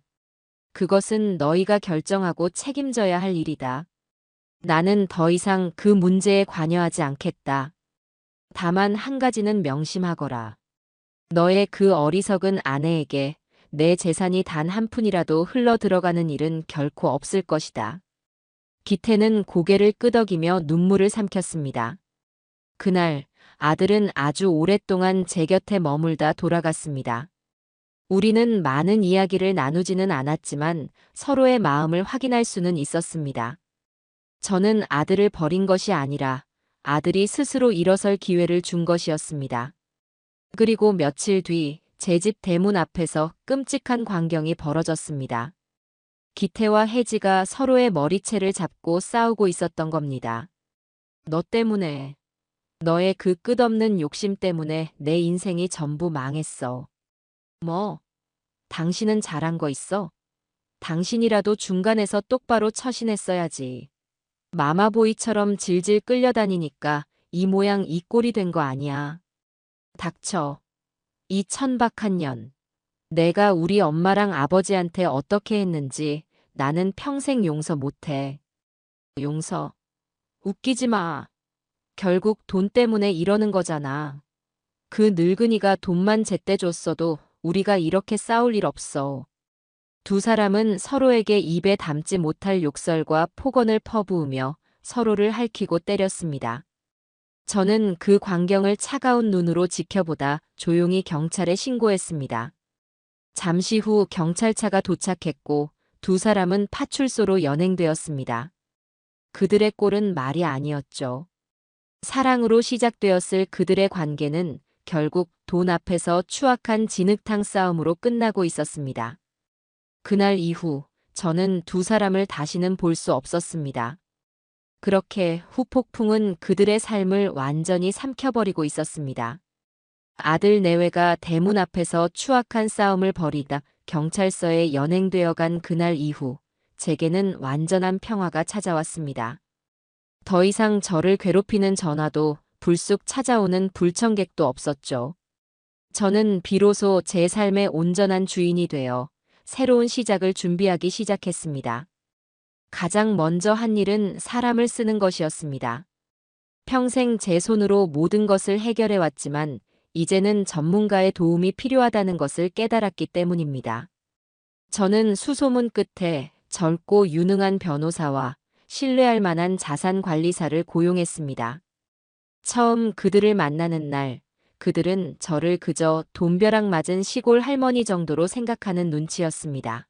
그것은 너희가 결정하고 책임져야 할 일이다. 나는 더 이상 그 문제에 관여하지 않겠다. 다만 한 가지는 명심하거라. 너의 그 어리석은 아내에게 내 재산이 단 한 푼이라도 흘러 들어가는 일은 결코 없을 것이다. 기태는 고개를 끄덕이며 눈물을 삼켰습니다. 그날 아들은 아주 오랫동안 제 곁에 머물다 돌아갔습니다. 우리는 많은 이야기를 나누지는 않았지만 서로의 마음을 확인할 수는 있었습니다. 저는 아들을 버린 것이 아니라 아들이 스스로 일어설 기회를 준 것이었습니다. 그리고 며칠 뒤 제 집 대문 앞에서 끔찍한 광경이 벌어졌습니다. 기태와 혜지가 서로의 머리채를 잡고 싸우고 있었던 겁니다. 너 때문에, 너의 그 끝없는 욕심 때문에 내 인생이 전부 망했어. 뭐, 당신은 잘한 거 있어? 당신이라도 중간에서 똑바로 처신했어야지. 마마보이처럼 질질 끌려다니니까 이 모양 이 꼴이 된 거 아니야. 닥쳐. 이 천박한 년. 내가 우리 엄마랑 아버지한테 어떻게 했는지 나는 평생 용서 못해. 용서. 웃기지 마. 결국 돈 때문에 이러는 거잖아. 그 늙은이가 돈만 제때 줬어도 우리가 이렇게 싸울 일 없어. 두 사람은 서로에게 입에 담지 못할 욕설과 폭언을 퍼부으며 서로를 핥히고 때렸습니다. 저는 그 광경을 차가운 눈으로 지켜보다 조용히 경찰에 신고했습니다. 잠시 후 경찰차가 도착했고 두 사람은 파출소로 연행되었습니다. 그들의 꼴은 말이 아니었죠. 사랑으로 시작되었을 그들의 관계는 결국 돈 앞에서 추악한 진흙탕 싸움으로 끝나고 있었습니다. 그날 이후 저는 두 사람을 다시는 볼 수 없었습니다. 그렇게 후폭풍은 그들의 삶을 완전히 삼켜버리고 있었습니다. 아들 내외가 대문 앞에서 추악한 싸움을 벌이다 경찰서에 연행되어 간 그날 이후 제게는 완전한 평화가 찾아왔습니다. 더 이상 저를 괴롭히는 전화도 불쑥 찾아오는 불청객도 없었죠. 저는 비로소 제 삶의 온전한 주인이 되어 새로운 시작을 준비하기 시작했습니다. 가장 먼저 한 일은 사람을 쓰는 것이었습니다. 평생 제 손으로 모든 것을 해결해 왔지만 이제는 전문가의 도움이 필요하다는 것을 깨달았기 때문입니다. 저는 수소문 끝에 젊고 유능한 변호사와 신뢰할 만한 자산 관리사를 고용했습니다. 처음 그들을 만나는 날, 그들은 저를 그저 돈벼락 맞은 시골 할머니 정도로 생각하는 눈치였습니다.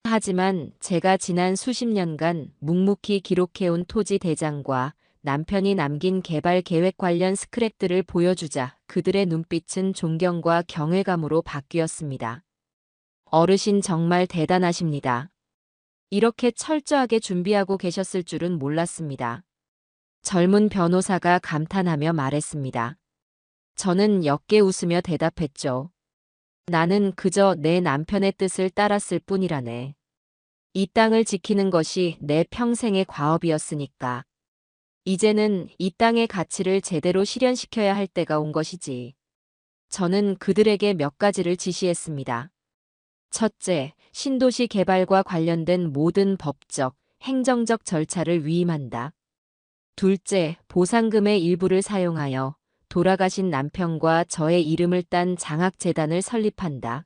하지만 제가 지난 수십 년간 묵묵히 기록해온 토지 대장과 남편이 남긴 개발 계획 관련 스크랩들을 보여주자 그들의 눈빛은 존경과 경외감으로 바뀌었습니다. 어르신 정말 대단하십니다. 이렇게 철저하게 준비하고 계셨을 줄은 몰랐습니다. 젊은 변호사가 감탄하며 말했습니다. 저는 옅게 웃으며 대답했죠. 나는 그저 내 남편의 뜻을 따랐을 뿐이라네. 이 땅을 지키는 것이 내 평생의 과업이었으니까. 이제는 이 땅의 가치를 제대로 실현시켜야 할 때가 온 것이지. 저는 그들에게 몇 가지를 지시했습니다. 첫째, 신도시 개발과 관련된 모든 법적, 행정적 절차를 위임한다. 둘째, 보상금의 일부를 사용하여 돌아가신 남편과 저의 이름을 딴 장학재단을 설립한다.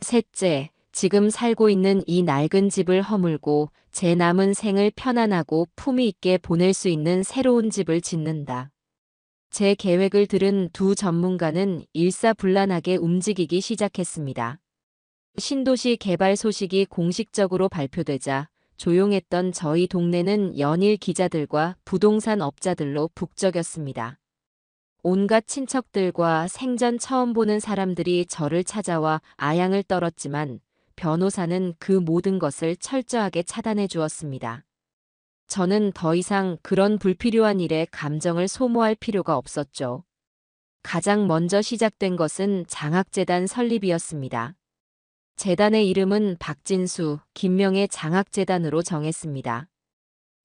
셋째, 지금 살고 있는 이 낡은 집을 허물고 제 남은 생을 편안하고 품위 있게 보낼 수 있는 새로운 집을 짓는다. 제 계획을 들은 두 전문가는 일사불란하게 움직이기 시작했습니다. 신도시 개발 소식이 공식적으로 발표되자 조용했던 저희 동네는 연일 기자들과 부동산 업자들로 북적였습니다. 온갖 친척들과 생전 처음 보는 사람들이 저를 찾아와 아양을 떨었지만 변호사는 그 모든 것을 철저하게 차단해 주었습니다. 저는 더 이상 그런 불필요한 일에 감정을 소모할 필요가 없었죠. 가장 먼저 시작된 것은 장학재단 설립이었습니다. 재단의 이름은 박진수, 김명의 장학재단으로 정했습니다.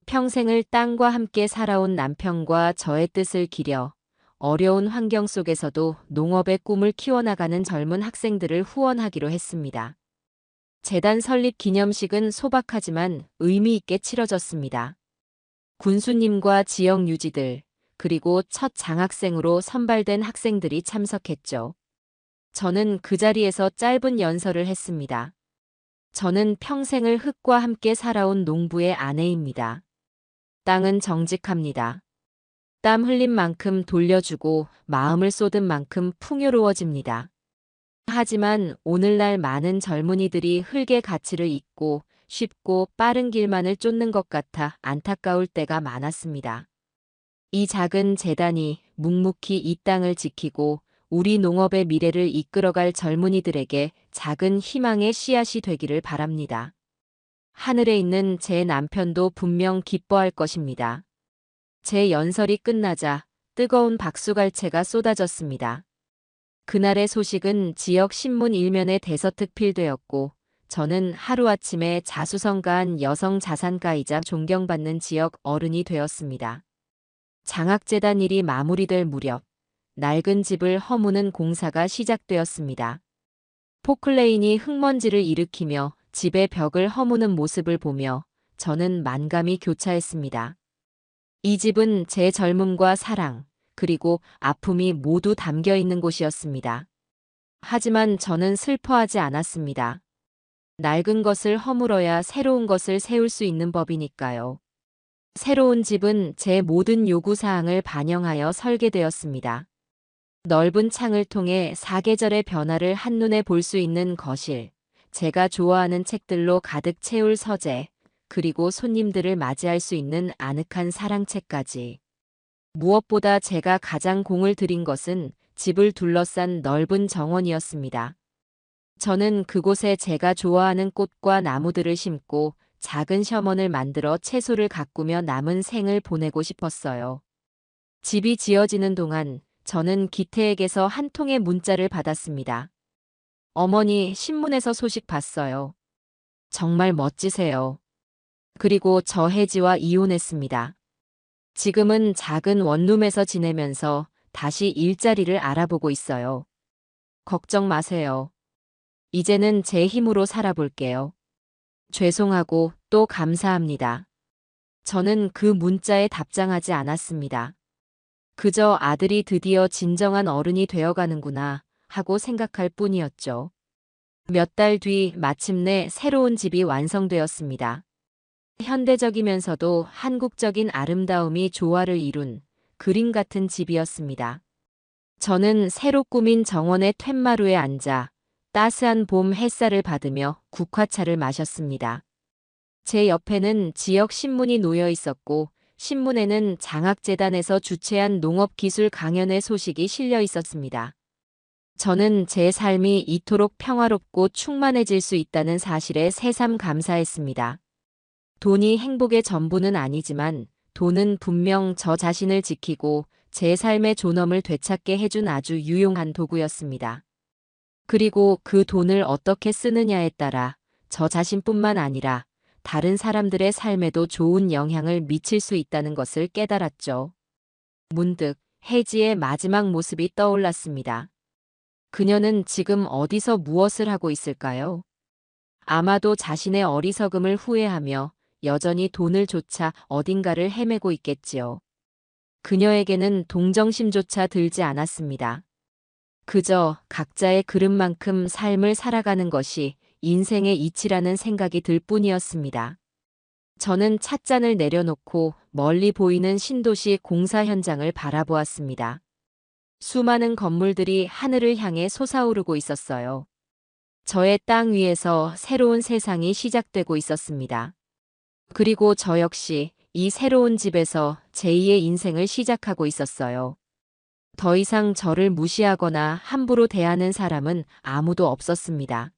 평생을 땅과 함께 살아온 남편과 저의 뜻을 기려 어려운 환경 속에서도 농업의 꿈을 키워나가는 젊은 학생들을 후원하기로 했습니다. 재단 설립 기념식은 소박하지만 의미 있게 치러졌습니다. 군수님과 지역 유지들, 그리고 첫 장학생으로 선발된 학생들이 참석했죠. 저는 그 자리에서 짧은 연설을 했습니다. 저는 평생을 흙과 함께 살아온 농부의 아내입니다. 땅은 정직합니다. 땀 흘린 만큼 돌려주고 마음을 쏟은 만큼 풍요로워집니다. 하지만 오늘날 많은 젊은이들이 흙의 가치를 잊고 쉽고 빠른 길만을 쫓는 것 같아 안타까울 때가 많았습니다. 이 작은 재단이 묵묵히 이 땅을 지키고 우리 농업의 미래를 이끌어갈 젊은이들에게 작은 희망의 씨앗이 되기를 바랍니다. 하늘에 있는 제 남편도 분명 기뻐할 것입니다. 제 연설이 끝나자 뜨거운 박수갈채가 쏟아졌습니다. 그날의 소식은 지역 신문 일면에 대서특필되었고 저는 하루아침에 자수성가한 여성 자산가이자 존경받는 지역 어른이 되었습니다. 장학재단 일이 마무리될 무렵 낡은 집을 허무는 공사가 시작되었습니다. 포클레인이 흙먼지를 일으키며 집의 벽을 허무는 모습을 보며 저는 만감이 교차했습니다. 이 집은 제 젊음과 사랑, 그리고 아픔이 모두 담겨 있는 곳이었습니다. 하지만 저는 슬퍼하지 않았습니다. 낡은 것을 허물어야 새로운 것을 세울 수 있는 법이니까요. 새로운 집은 제 모든 요구사항을 반영하여 설계되었습니다. 넓은 창을 통해 사계절의 변화를 한눈에 볼 수 있는 거실, 제가 좋아하는 책들로 가득 채울 서재, 그리고 손님들을 맞이할 수 있는 아늑한 사랑채까지. 무엇보다 제가 가장 공을 들인 것은 집을 둘러싼 넓은 정원이었습니다. 저는 그곳에 제가 좋아하는 꽃과 나무들을 심고 작은 셔먼을 만들어 채소를 가꾸며 남은 생을 보내고 싶었어요. 집이 지어지는 동안 저는 기태에게서 한 통의 문자를 받았습니다. 어머니, 신문에서 소식 봤어요. 정말 멋지세요. 그리고 저 혜지와 이혼했습니다. 지금은 작은 원룸에서 지내면서 다시 일자리를 알아보고 있어요. 걱정 마세요. 이제는 제 힘으로 살아볼게요. 죄송하고 또 감사합니다. 저는 그 문자에 답장하지 않았습니다. 그저 아들이 드디어 진정한 어른이 되어가는구나 하고 생각할 뿐이었죠. 몇 달 뒤 마침내 새로운 집이 완성되었습니다. 현대적이면서도 한국적인 아름다움이 조화를 이룬 그림 같은 집이었습니다. 저는 새로 꾸민 정원의 툇마루에 앉아 따스한 봄 햇살을 받으며 국화차를 마셨습니다. 제 옆에는 지역 신문이 놓여 있었고 신문에는 장학재단에서 주최한 농업기술 강연의 소식이 실려 있었습니다. 저는 제 삶이 이토록 평화롭고 충만해질 수 있다는 사실에 새삼 감사했습니다. 돈이 행복의 전부는 아니지만 돈은 분명 저 자신을 지키고 제 삶의 존엄을 되찾게 해준 아주 유용한 도구였습니다. 그리고 그 돈을 어떻게 쓰느냐에 따라 저 자신뿐만 아니라 다른 사람들의 삶에도 좋은 영향을 미칠 수 있다는 것을 깨달았죠. 문득 혜지의 마지막 모습이 떠올랐습니다. 그녀는 지금 어디서 무엇을 하고 있을까요? 아마도 자신의 어리석음을 후회하며 여전히 돈을 쫓아 어딘가를 헤매고 있겠지요. 그녀에게는 동정심조차 들지 않았습니다. 그저 각자의 그릇만큼 삶을 살아가는 것이 인생의 이치라는 생각이 들 뿐이었습니다. 저는 찻잔을 내려놓고 멀리 보이는 신도시 공사 현장을 바라보았습니다. 수많은 건물들이 하늘을 향해 솟아오르고 있었어요. 저의 땅 위에서 새로운 세상이 시작되고 있었습니다. 그리고 저 역시 이 새로운 집에서 제2의 인생을 시작하고 있었어요. 더 이상 저를 무시하거나 함부로 대하는 사람은 아무도 없었습니다.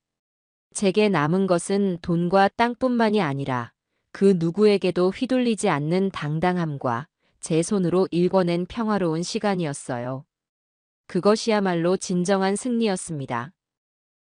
제게 남은 것은 돈과 땅뿐만이 아니라 그 누구에게도 휘둘리지 않는 당당함과 제 손으로 일궈낸 평화로운 시간이었어요. 그것이야말로 진정한 승리였습니다.